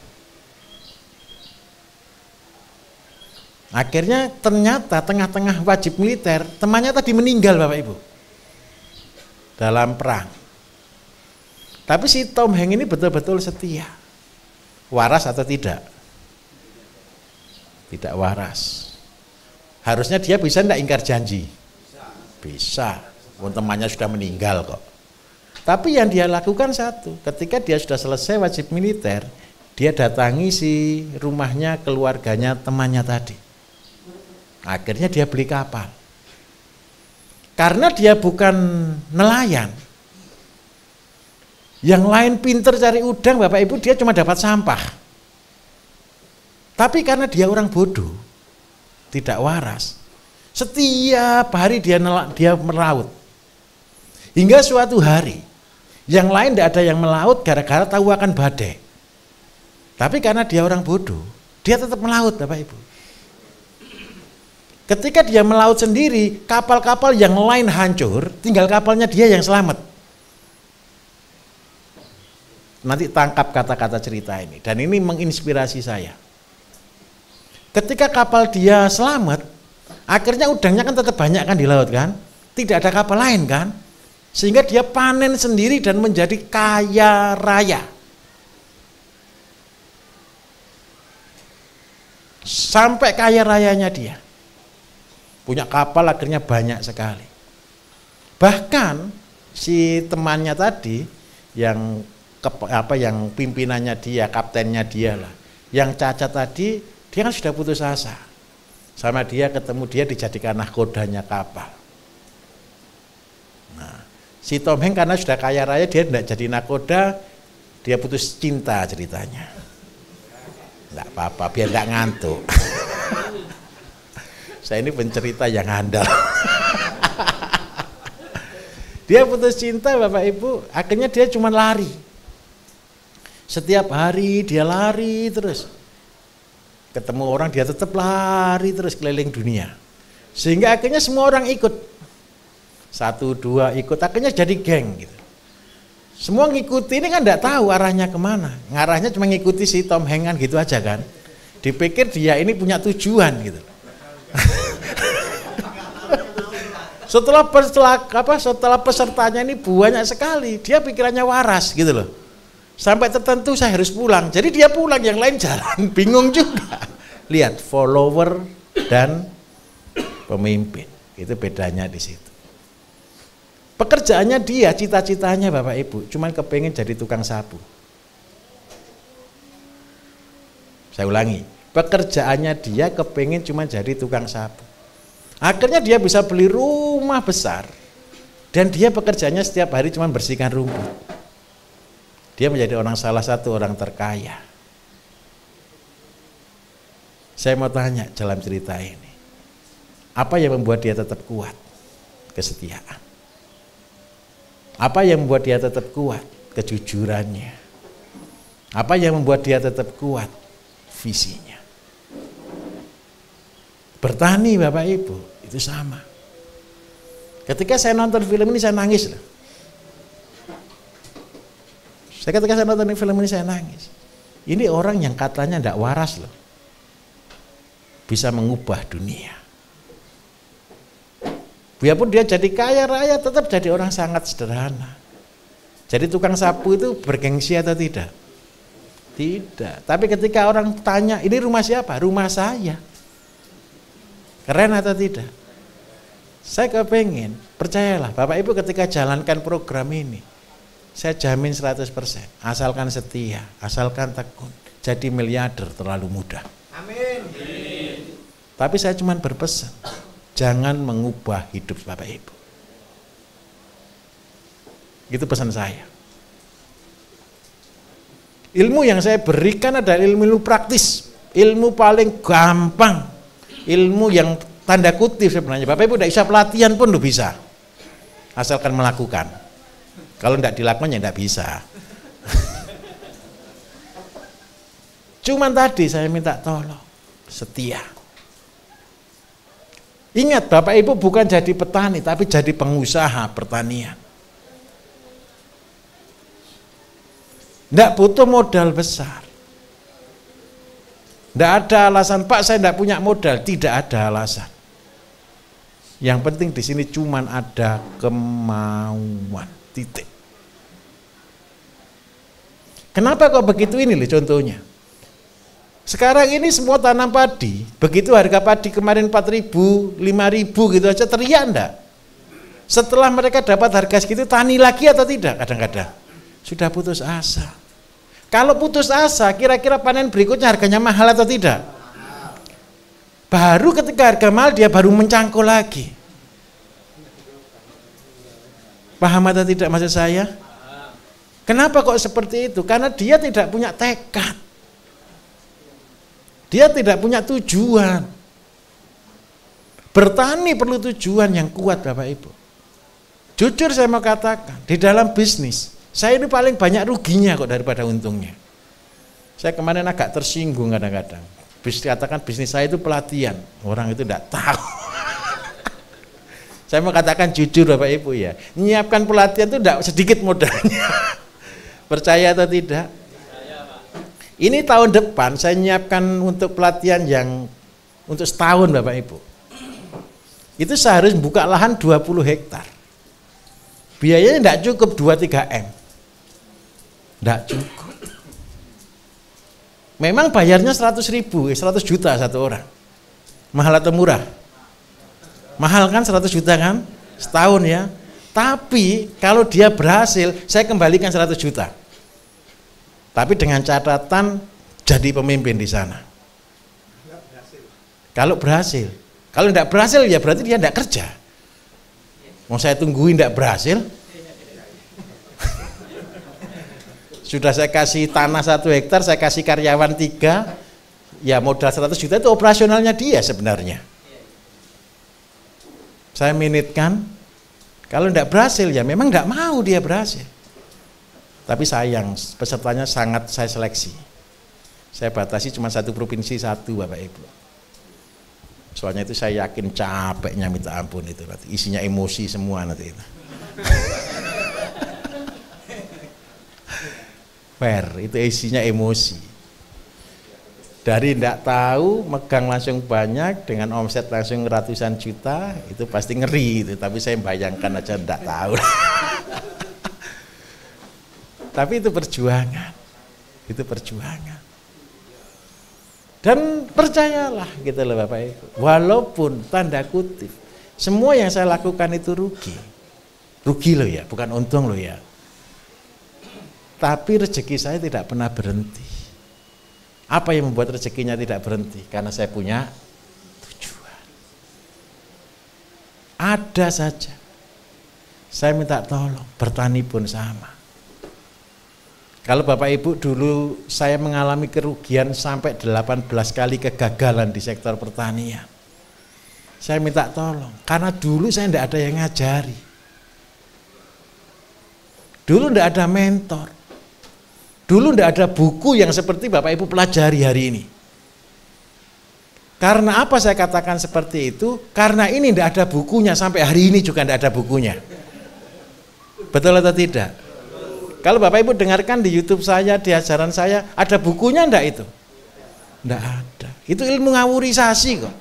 Akhirnya ternyata tengah-tengah wajib militer, temannya tadi meninggal Bapak Ibu. Dalam perang. Tapi si Tom Hanks ini betul-betul setia. Waras atau tidak? Tidak waras. Harusnya dia bisa tidak ingkar janji? Bisa. Temannya sudah meninggal kok. Tapi yang dia lakukan satu, ketika dia sudah selesai wajib militer, dia datangi si rumahnya, keluarganya, temannya tadi. Akhirnya dia beli kapal. Karena dia bukan nelayan. Yang lain pinter cari udang, Bapak Ibu, dia cuma dapat sampah. Tapi karena dia orang bodoh, tidak waras, setiap hari dia melaut. Hingga suatu hari, yang lain tidak ada yang melaut gara-gara tahu akan badai. Tapi karena dia orang bodoh, dia tetap melaut Bapak Ibu. Ketika dia melaut sendiri, kapal-kapal yang lain hancur, tinggal kapalnya dia yang selamat. Nanti tangkap kata-kata cerita ini, dan ini menginspirasi saya. Ketika kapal dia selamat, akhirnya udangnya kan tetap banyak kan di laut kan, tidak ada kapal lain kan, sehingga dia panen sendiri dan menjadi kaya raya. Sampai kaya rayanya dia. Punya kapal akhirnya banyak sekali. Bahkan si temannya tadi yang yang pimpinannya dia, kaptennya dia lah, yang cacat tadi, dia kan sudah putus asa. Sama dia ketemu dia dijadikan nahkodanya kapal. Nah, si Tom Hanks karena sudah kaya raya dia tidak jadi nahkoda, dia putus cinta ceritanya. Enggak apa-apa biar enggak ngantuk. Saya ini pencerita yang handal. Dia putus cinta Bapak Ibu, akhirnya dia cuma lari. Setiap hari dia lari terus. Ketemu orang dia tetap lari terus keliling dunia. Sehingga akhirnya semua orang ikut. 1, 2 ikut, akhirnya jadi geng gitu. Semua ngikuti, ini kan enggak tahu arahnya kemana. Ngarahnya cuma ngikuti si Tom Hanks kan gitu aja kan. Dipikir dia ini punya tujuan gitu. Setelah pesertanya ini banyak sekali, dia pikirannya waras gitu loh. Sampai tertentu saya harus pulang. Jadi dia pulang, yang lain jalan, bingung juga. Lihat follower dan pemimpin, itu bedanya di situ. Pekerjaannya dia, cita-citanya Bapak Ibu, cuman kepengen jadi tukang sapu. Saya ulangi, pekerjaannya dia kepengen cuma jadi tukang sapu. Akhirnya dia bisa beli rumah besar dan dia pekerjaannya setiap hari cuma bersihkan rumput. Dia menjadi salah satu orang terkaya. Saya mau tanya dalam cerita ini, apa yang membuat dia tetap kuat? Kesetiaan. Apa yang membuat dia tetap kuat? Kejujurannya. Apa yang membuat dia tetap kuat? Visinya. Bertani Bapak Ibu, itu sama. Ketika saya nonton film ini saya nangis loh. Ketika saya nonton film ini saya nangis. Ini orang yang katanya tidak waras loh. Bisa mengubah dunia. Biarpun dia jadi kaya raya tetap jadi orang sangat sederhana. Jadi tukang sapu itu bergengsi atau tidak? Tidak. Tapi ketika orang tanya, ini rumah siapa? Rumah saya. Keren atau tidak? Saya kepengen, percayalah Bapak Ibu ketika jalankan program ini, saya jamin 100%, asalkan setia, asalkan tekun, jadi miliarder terlalu mudah. Amin. Tapi saya cuma berpesan, jangan mengubah hidup Bapak Ibu. Itu pesan saya. Ilmu yang saya berikan adalah ilmu praktis, ilmu paling gampang, ilmu yang tanda kutip sebenarnya. Bapak Ibu tidak bisa pelatihan pun bisa, asalkan melakukan. Kalau tidak dilakukan ya tidak bisa. Cuman tadi saya minta tolong, setia. Ingat Bapak Ibu bukan jadi petani, tapi jadi pengusaha pertanian. Tidak butuh modal besar. Tidak ada alasan, Pak saya tidak punya modal, tidak ada alasan. Yang penting di sini cuman ada kemauan, titik. Kenapa kok begitu ini loh contohnya? Sekarang ini semua tanam padi, begitu harga padi kemarin 4.000, 5.000 gitu aja teriak enggak? Setelah mereka dapat harga segitu tani lagi atau tidak? Kadang-kadang sudah putus asa. Kalau putus asa, kira-kira panen berikutnya harganya mahal atau tidak? Baru ketika harga mahal dia baru mencangkul lagi. Paham atau tidak maksud saya? Kenapa kok seperti itu? Karena dia tidak punya tekad. Dia tidak punya tujuan. Bertani perlu tujuan yang kuat Bapak Ibu. Jujur saya mau katakan, di dalam bisnis, saya ini paling banyak ruginya kok daripada untungnya. Saya kemarin agak tersinggung kadang-kadang. Katakan bisnis saya itu pelatihan, orang itu tidak tahu. Saya mau katakan jujur Bapak Ibu ya, menyiapkan pelatihan itu tidak sedikit modalnya. Percaya atau tidak? Ini tahun depan saya menyiapkan untuk pelatihan yang untuk setahun Bapak Ibu. Itu seharusnya buka lahan 20 hektar. Biayanya tidak cukup 2-3 M. Tidak cukup. Memang bayarnya 100.000, 100 juta satu orang. Mahal atau murah? Mahal kan 100 juta kan? Setahun ya. Tapi kalau dia berhasil, saya kembalikan 100 juta. Tapi dengan catatan jadi pemimpin di sana. Kalau berhasil. Kalau tidak berhasil ya berarti dia tidak kerja. Mau saya tungguin tidak berhasil? Sudah saya kasih tanah 1 hektar, saya kasih karyawan 3, ya modal 100 juta itu operasionalnya dia sebenarnya. Saya minitkan, kalau tidak berhasil ya memang tidak mau dia berhasil. Tapi sayang, pesertanya sangat saya seleksi. Saya batasi cuma 1 provinsi 1 Bapak Ibu. Soalnya itu saya yakin capeknya minta ampun itu, isinya emosi semua nanti itu. Fair, itu isinya emosi. Dari tidak tahu, megang langsung banyak, dengan omset langsung ratusan juta, itu pasti ngeri itu. Tapi saya bayangkan aja tidak tahu. Tapi itu perjuangan, itu perjuangan. Dan percayalah gitu loh Bapak Ibu, walaupun tanda kutip, semua yang saya lakukan itu rugi loh ya, bukan untung loh ya. Tapi rezeki saya tidak pernah berhenti. Apa yang membuat rezekinya tidak berhenti? Karena saya punya tujuan. Ada saja. Saya minta tolong, bertani pun sama. Kalau Bapak Ibu dulu saya mengalami kerugian sampai 18 kali kegagalan di sektor pertanian. Saya minta tolong, karena dulu saya tidak ada yang ngajari. Dulu tidak ada mentor. Dulu tidak ada buku yang seperti Bapak Ibu pelajari hari ini. Karena apa saya katakan seperti itu? Karena ini tidak ada bukunya, sampai hari ini juga tidak ada bukunya. Betul atau tidak? Kalau Bapak Ibu dengarkan di YouTube saya, di ajaran saya, ada bukunya enggak itu? Enggak ada. Itu ilmu ngawurisasi kok.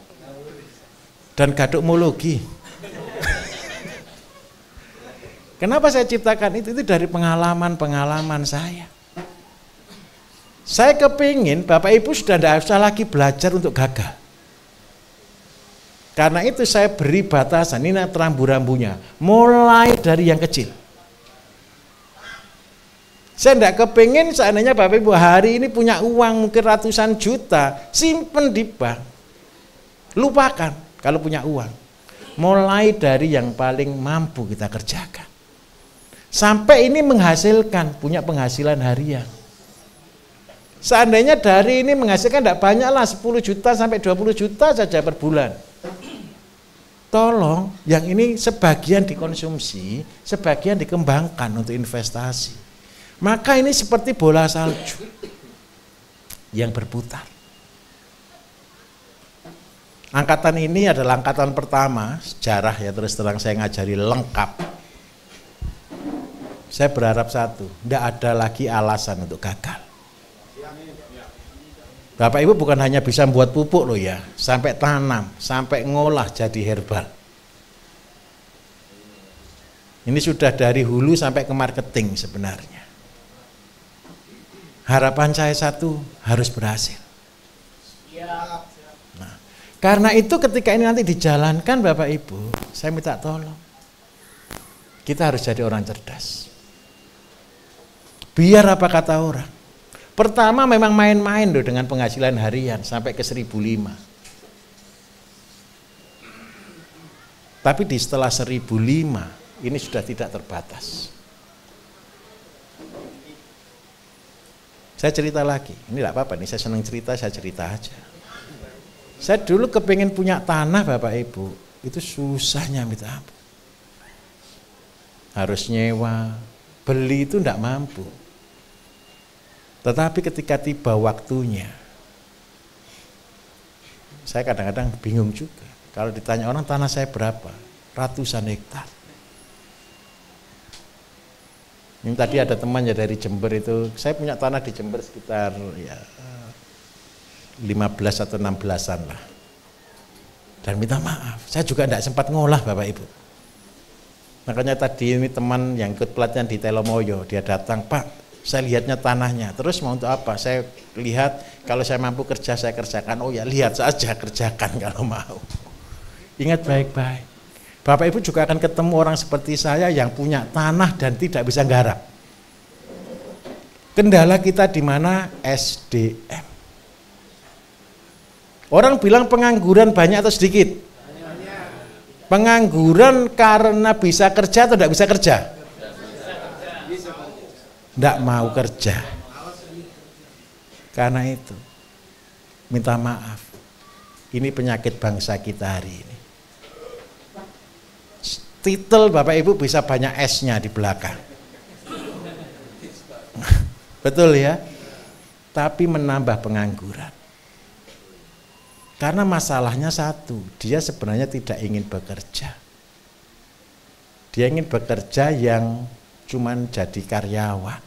Dan gadukmologi. Kenapa saya ciptakan itu? Itu dari pengalaman-pengalaman saya. Saya kepingin Bapak Ibu sudah tidak usah lagi belajar untuk gagal. Karena itu saya beri batasan, ini rambu-rambunya, mulai dari yang kecil. Saya tidak kepingin seandainya Bapak Ibu hari ini punya uang mungkin ratusan juta, simpen di bank. Lupakan kalau punya uang. Mulai dari yang paling mampu kita kerjakan. Sampai ini menghasilkan, punya penghasilan harian. Seandainya dari ini menghasilkan tidak banyak lah, 10 juta sampai 20 juta saja per bulan. Tolong, yang ini sebagian dikonsumsi, sebagian dikembangkan untuk investasi. Maka ini seperti bola salju yang berputar. Angkatan ini adalah angkatan pertama, sejarah ya, terus terang saya ngajari lengkap. Saya berharap satu, tidak ada lagi alasan untuk gagal. Bapak Ibu bukan hanya bisa membuat pupuk loh ya, sampai tanam, sampai ngolah jadi herbal. Ini sudah dari hulu sampai ke marketing sebenarnya. Harapan saya satu, harus berhasil. Nah, karena itu ketika ini nanti dijalankan Bapak Ibu, saya minta tolong. Kita harus jadi orang cerdas. Biar apa kata orang. Pertama memang main-main loh dengan penghasilan harian sampai ke 1.005. Tapi di setelah 1.005 ini sudah tidak terbatas. Saya cerita lagi, ini tidak apa-apa nih, saya senang cerita, saya cerita aja. Saya dulu kepengen punya tanah Bapak Ibu, itu susahnya minta ampun. Harus nyewa, beli itu tidak mampu. Tetapi ketika tiba waktunya, saya kadang-kadang bingung juga. Kalau ditanya orang tanah saya berapa, ratusan hektar. Ini tadi ada teman ya dari Jember itu, saya punya tanah di Jember sekitar ya 15 atau 16-an lah. Dan minta maaf, saya juga tidak sempat ngolah Bapak Ibu. Makanya tadi ini teman yang ikut pelatihan di Telomoyo, dia datang, Pak, saya lihatnya tanahnya, terus mau untuk apa? Saya lihat kalau saya mampu kerja saya kerjakan. Oh ya lihat saja, kerjakan kalau mau. Ingat baik-baik. Bapak Ibu juga akan ketemu orang seperti saya yang punya tanah dan tidak bisa garap. Kendala kita di mana? SDM. Orang bilang pengangguran banyak atau sedikit? Pengangguran karena bisa kerja atau tidak bisa kerja? Tidak mau kerja. Karena itu, minta maaf. Ini penyakit bangsa kita hari ini. Titel Bapak Ibu bisa banyak S-nya di belakang. Betul ya? Tapi menambah pengangguran. Karena masalahnya satu, dia sebenarnya tidak ingin bekerja. Dia ingin bekerja yang cuman jadi karyawan.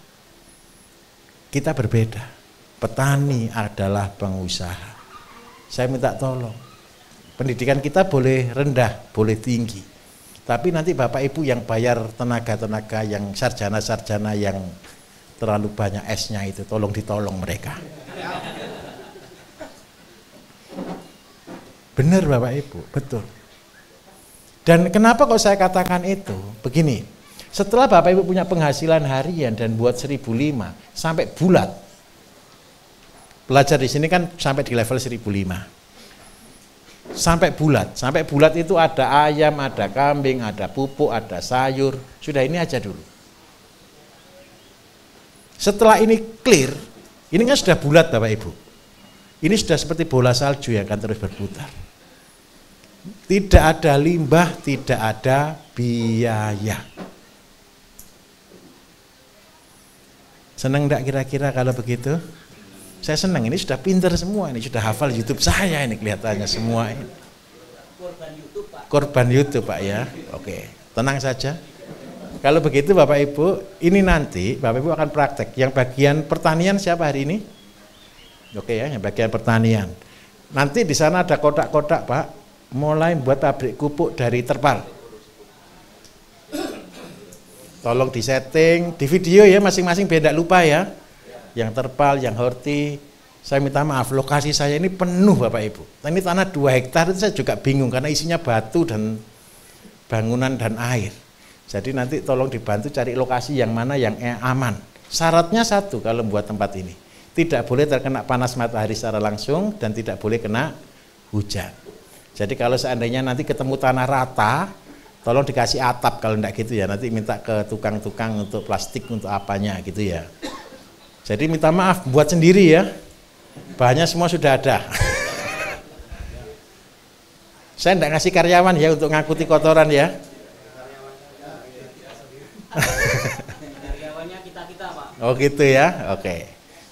Kita berbeda. Petani adalah pengusaha. Saya minta tolong. Pendidikan kita boleh rendah, boleh tinggi. Tapi nanti Bapak Ibu yang bayar tenaga-tenaga yang sarjana-sarjana yang terlalu banyak S-nya itu, tolong ditolong mereka. Benar Bapak Ibu, betul. Dan kenapa kok saya katakan itu? Begini, setelah Bapak Ibu punya penghasilan harian dan buat 1.005 sampai bulat, belajar di sini kan sampai di level 1.005. Sampai bulat itu ada ayam, ada kambing, ada pupuk, ada sayur. Sudah ini aja dulu. Setelah ini clear, ini kan sudah bulat Bapak Ibu. Ini sudah seperti bola salju yang akan terus berputar. Tidak ada limbah, tidak ada biaya. Senang enggak kira-kira kalau begitu? Saya senang, ini sudah pinter semua, ini sudah hafal YouTube saya ini kelihatannya semua ini. Korban YouTube Pak. Korban YouTube Pak ya, oke, tenang saja. Kalau begitu Bapak Ibu, ini nanti Bapak Ibu akan praktek. Yang bagian pertanian siapa hari ini? Oke ya, yang bagian pertanian. Nanti di sana ada kotak-kotak Pak, mulai buat pabrik pupuk dari terpal. Tolong disetting, di video ya masing-masing beda lupa ya. Yang terpal, yang horti, saya minta maaf, lokasi saya ini penuh Bapak Ibu. Ini tanah 2 hektar itu saya juga bingung karena isinya batu dan bangunan dan air. Jadi nanti tolong dibantu cari lokasi yang mana yang aman. Syaratnya satu kalau membuat tempat ini, tidak boleh terkena panas matahari secara langsung dan tidak boleh kena hujan. Jadi kalau seandainya nanti ketemu tanah rata, tolong dikasih atap, kalau enggak gitu ya nanti minta ke tukang-tukang untuk plastik untuk apanya gitu ya. Jadi minta maaf, buat sendiri ya. Bahannya semua sudah ada. Saya tidak ngasih karyawan ya untuk ngangkuti kotoran ya. Karyawannya kita Pak. Oh gitu ya, oke.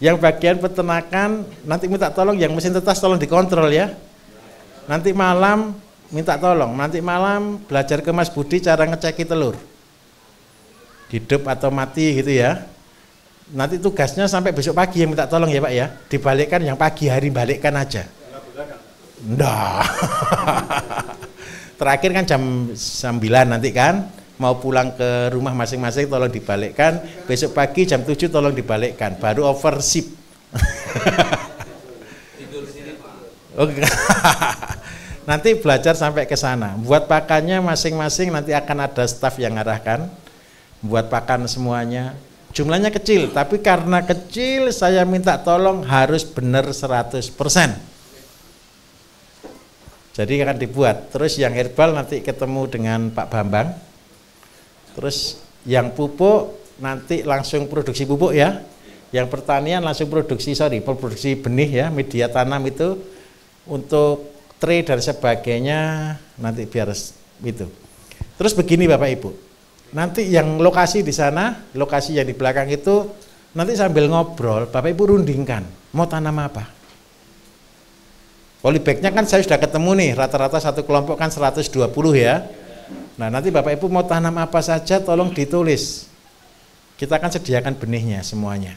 Yang bagian peternakan nanti minta tolong yang mesin tetas tolong dikontrol ya. Nanti malam minta tolong, nanti malam belajar ke Mas Budi cara ngeceki telur. Hidup atau mati gitu ya. Nanti tugasnya sampai besok pagi yang minta tolong ya Pak ya. Dibalikkan yang pagi hari balikkan aja. Nggak. Terakhir kan jam 9 nanti kan mau pulang ke rumah masing-masing tolong dibalikkan, besok pagi jam 7 tolong dibalikkan, baru overship. Tidur sini Pak. Oke. Nanti belajar sampai ke sana. Buat pakannya masing-masing nanti akan ada staf yang arahkan. Buat pakan semuanya. Jumlahnya kecil, tapi karena kecil saya minta tolong harus benar 100%. Jadi akan dibuat. Terus yang herbal nanti ketemu dengan Pak Bambang. Terus yang pupuk nanti langsung produksi pupuk ya. Yang pertanian langsung produksi benih ya, media tanam itu untuk tray dan sebagainya nanti biar itu. Terus begini Bapak Ibu. Nanti yang lokasi di sana, lokasi yang di belakang itu nanti sambil ngobrol Bapak Ibu rundingkan mau tanam apa. Polybagnya kan saya sudah ketemu nih, rata-rata satu kelompok kan 120 ya. Nah nanti Bapak Ibu mau tanam apa saja tolong ditulis. Kita akan sediakan benihnya semuanya.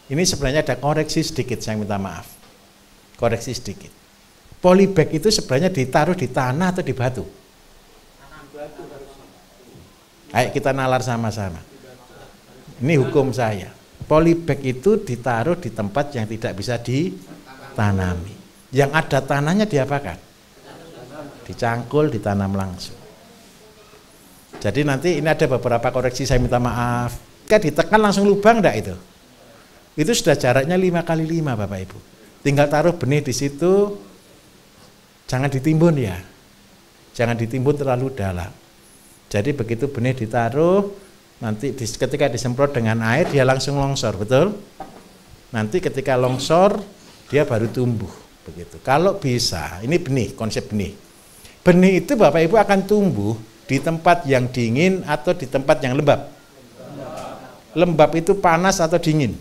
Ini sebenarnya ada koreksi sedikit, saya minta maaf. Koreksi sedikit. Polybag itu sebenarnya ditaruh di tanah atau di batu? Ayo kita nalar sama-sama. Ini hukum saya. Polybag itu ditaruh di tempat yang tidak bisa ditanami. Yang ada tanahnya diapakan? Dicangkul, ditanam langsung. Jadi nanti ini ada beberapa koreksi, saya minta maaf. Kan ditekan langsung lubang enggak itu? Itu sudah jaraknya 5x5 Bapak Ibu. Tinggal taruh benih di situ, jangan ditimbun ya. Jangan ditimbun terlalu dalam. Jadi begitu benih ditaruh, nanti ketika disemprot dengan air dia langsung longsor, betul? Nanti ketika longsor dia baru tumbuh. Begitu. Kalau bisa, ini benih, konsep benih. Benih itu Bapak Ibu akan tumbuh di tempat yang dingin atau di tempat yang lembab. Lembab itu panas atau dingin?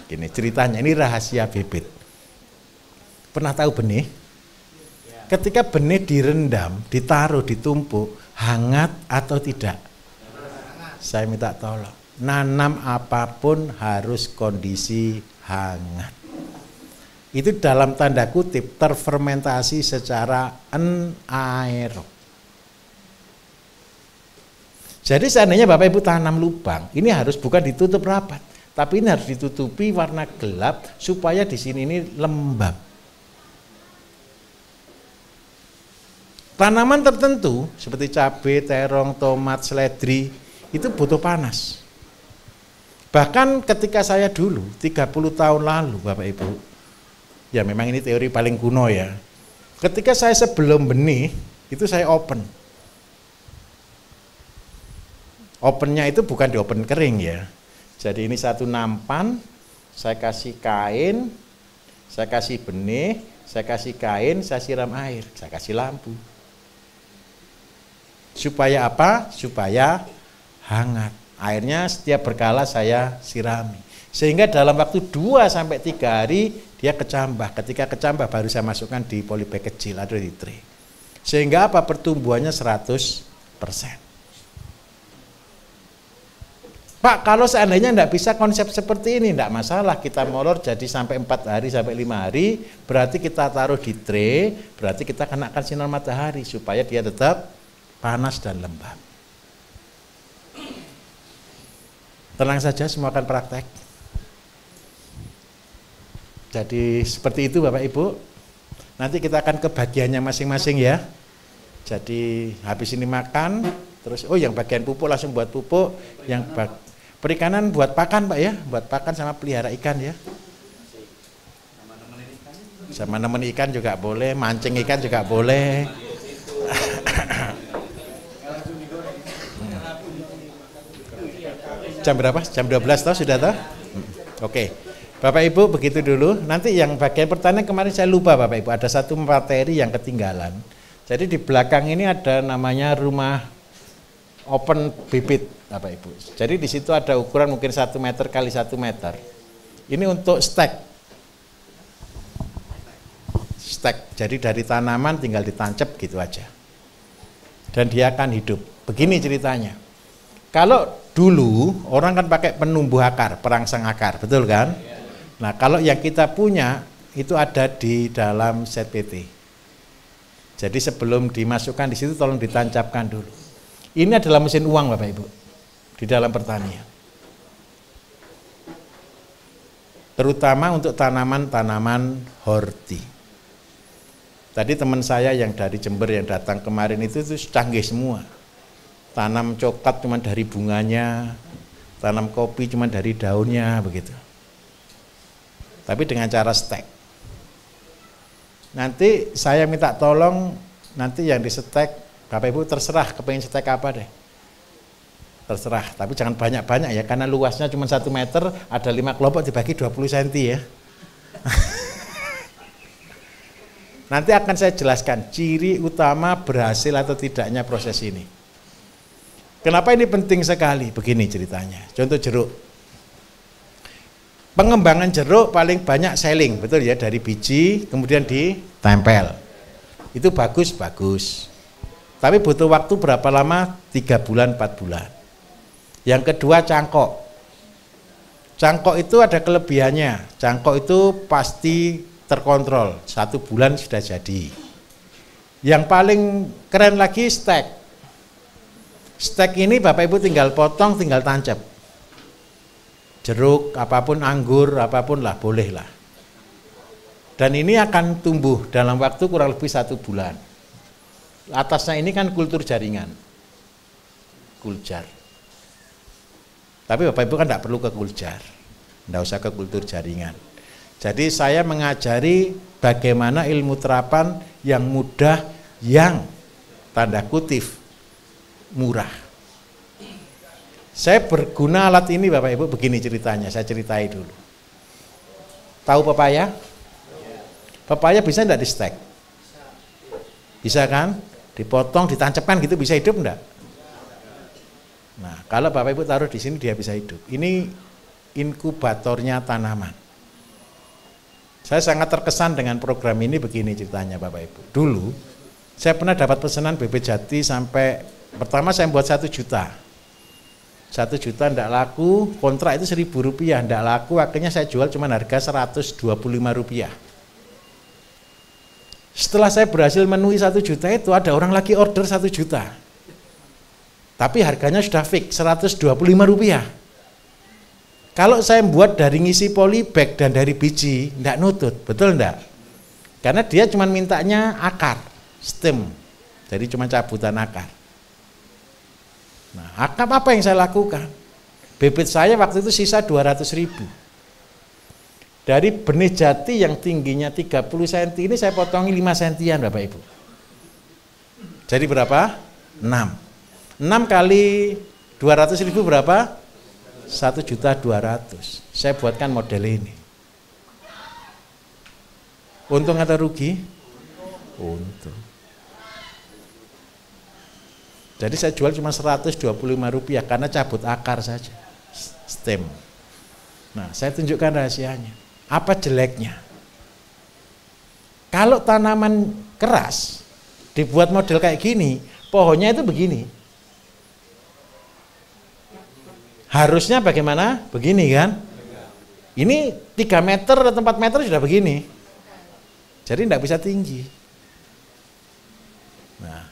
Gini ceritanya, ini rahasia bibit. Pernah tahu benih? Ketika benih direndam, ditaruh, ditumpuk, hangat atau tidak? Saya minta tolong. Nanam apapun harus kondisi hangat. Itu dalam tanda kutip terfermentasi secara anaerob. Jadi seandainya Bapak Ibu tanam lubang, ini harus bukan ditutup rapat, tapi ini harus ditutupi warna gelap supaya di sini ini lembab. Tanaman tertentu seperti cabai, terong, tomat, seledri itu butuh panas. Bahkan ketika saya dulu 30 tahun lalu Bapak Ibu, ya memang ini teori paling kuno ya. Ketika saya sebelum benih itu saya open. Opennya itu bukan di open kering ya. Jadi ini satu nampan, saya kasih kain, saya kasih benih, saya kasih kain, saya siram air, saya kasih lampu. Supaya apa? Supaya hangat. Airnya setiap berkala saya sirami. Sehingga dalam waktu 2-3 hari dia kecambah. Ketika kecambah baru saya masukkan di polybag kecil atau di tray. Sehingga apa? Pertumbuhannya 100%. Pak, kalau seandainya tidak bisa konsep seperti ini, tidak masalah. Kita molor jadi sampai 4 hari, sampai 5 hari, berarti kita taruh di tray, berarti kita kenakan sinar matahari supaya dia tetap panas dan lembab. Tenang saja, semua akan praktek. Jadi seperti itu Bapak Ibu. Nanti kita akan ke bagiannya masing-masing ya. Jadi habis ini makan, terus yang bagian pupuk langsung buat pupuk, yang perikanan buat pakan Pak ya, buat pakan sama pelihara ikan ya. Sama nemen ikan juga boleh, mancing ikan juga boleh. Jam berapa? Jam 12 toh sudah toh? Oke. Bapak Ibu begitu dulu. Nanti yang bagian pertanian kemarin saya lupa Bapak Ibu, ada satu materi yang ketinggalan. Jadi di belakang ini ada namanya rumah open bibit Bapak Ibu. Jadi di situ ada ukuran mungkin 1 meter kali 1 meter. Ini untuk stek. Stek. Jadi dari tanaman tinggal ditancap gitu aja. Dan dia akan hidup. Begini ceritanya. Kalau dulu orang kan pakai penumbuh akar, perangsang akar, betul kan? Nah, kalau yang kita punya itu ada di dalam set PT. Jadi sebelum dimasukkan di situ tolong ditancapkan dulu. Ini adalah mesin uang Bapak Ibu di dalam pertanian. Terutama untuk tanaman-tanaman horti. Tadi teman saya yang dari Jember yang datang kemarin itu canggih semua. Tanam coklat cuma dari bunganya, tanam kopi cuma dari daunnya begitu. Tapi dengan cara stek. Nanti saya minta tolong nanti yang di stek, Bapak Ibu terserah kepengen stek apa deh. Terserah, tapi jangan banyak-banyak ya karena luasnya cuma 1 meter, ada 5 kelompok dibagi 20 cm ya. Nanti akan saya jelaskan ciri utama berhasil atau tidaknya proses ini. Kenapa ini penting sekali? Begini ceritanya. Contoh jeruk. Pengembangan jeruk paling banyak selling, betul ya, dari biji kemudian ditempel. Itu bagus. Tapi butuh waktu berapa lama? 3 bulan, 4 bulan. Yang kedua cangkok. Cangkok itu ada kelebihannya. Cangkok itu pasti terkontrol, 1 bulan sudah jadi. Yang paling keren lagi stek. Stek ini Bapak Ibu tinggal potong, tinggal tancap. Jeruk, apapun, anggur, apapun lah, boleh lah. Dan ini akan tumbuh dalam waktu kurang lebih 1 bulan. Atasnya ini kan kultur jaringan. Kuljar. Tapi Bapak Ibu kan tidak perlu ke kuljar. Tidak usah ke kultur jaringan. Jadi saya mengajari bagaimana ilmu terapan yang mudah, yang tanda kutip murah. Saya berguna alat ini Bapak Ibu begini ceritanya, saya ceritai dulu. Tahu pepaya? Pepaya bisa enggak di stek? Bisa kan? Dipotong, ditancapkan gitu bisa hidup enggak? Nah, kalau Bapak Ibu taruh di sini dia bisa hidup. Ini inkubatornya tanaman. Saya sangat terkesan dengan program ini begini ceritanya Bapak Ibu. Dulu saya pernah dapat pesanan bibit jati sampai pertama saya buat 1 juta. 1 juta enggak laku, kontrak itu Rp1.000 enggak laku, akhirnya saya jual cuma harga Rp125. Setelah saya berhasil memenuhi 1 juta itu ada orang lagi order 1 juta. Tapi harganya sudah fix Rp125. Kalau saya buat dari ngisi polybag dan dari biji, enggak nutut, betul enggak? Karena dia cuma mintanya akar, stem, jadi cuma cabutan akar. Nah, akar apa yang saya lakukan? Bibit saya waktu itu sisa 200.000. Dari benih jati yang tingginya 30 cm ini saya potongi 5 cm Bapak Ibu. Jadi berapa? 6. 6 kali 200.000 berapa? 1.200.000. Saya buatkan model ini. Untung atau rugi? Untung. Jadi saya jual cuma Rp125 karena cabut akar saja, stem. Nah, saya tunjukkan rahasianya. Apa jeleknya? Kalau tanaman keras dibuat model kayak gini, pohonnya itu begini. Harusnya bagaimana? Begini kan? Ini 3 meter atau 4 meter sudah begini. Jadi tidak bisa tinggi. Nah,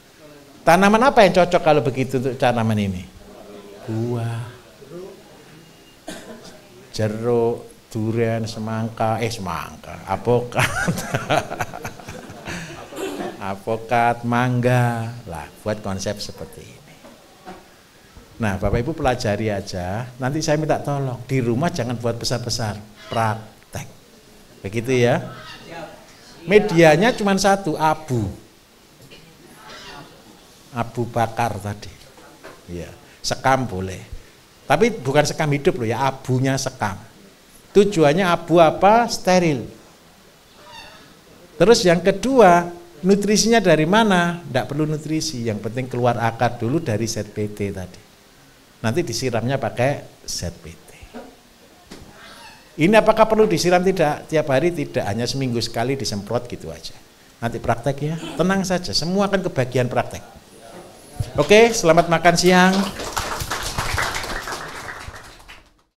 tanaman apa yang cocok kalau begitu untuk tanaman ini? Buah, jeruk, durian, semangka, apokat, apokat, mangga, lah buat konsep seperti ini. Nah, Bapak Ibu pelajari aja, nanti saya minta tolong, di rumah jangan buat besar-besar, praktek. Begitu ya. Medianya cuma 1, abu. Abu bakar tadi. Ya, sekam boleh. Tapi bukan sekam hidup loh ya, abunya sekam. Tujuannya abu apa? Steril. Terus yang kedua, nutrisinya dari mana? Tidak perlu nutrisi, yang penting keluar akar dulu dari zat PT tadi. Nanti disiramnya pakai zat PT. Ini apakah perlu disiram? Tidak, tiap hari tidak, hanya seminggu sekali disemprot gitu aja. Nanti praktek ya, tenang saja, semua akan kebagian praktek. Oke, selamat makan siang.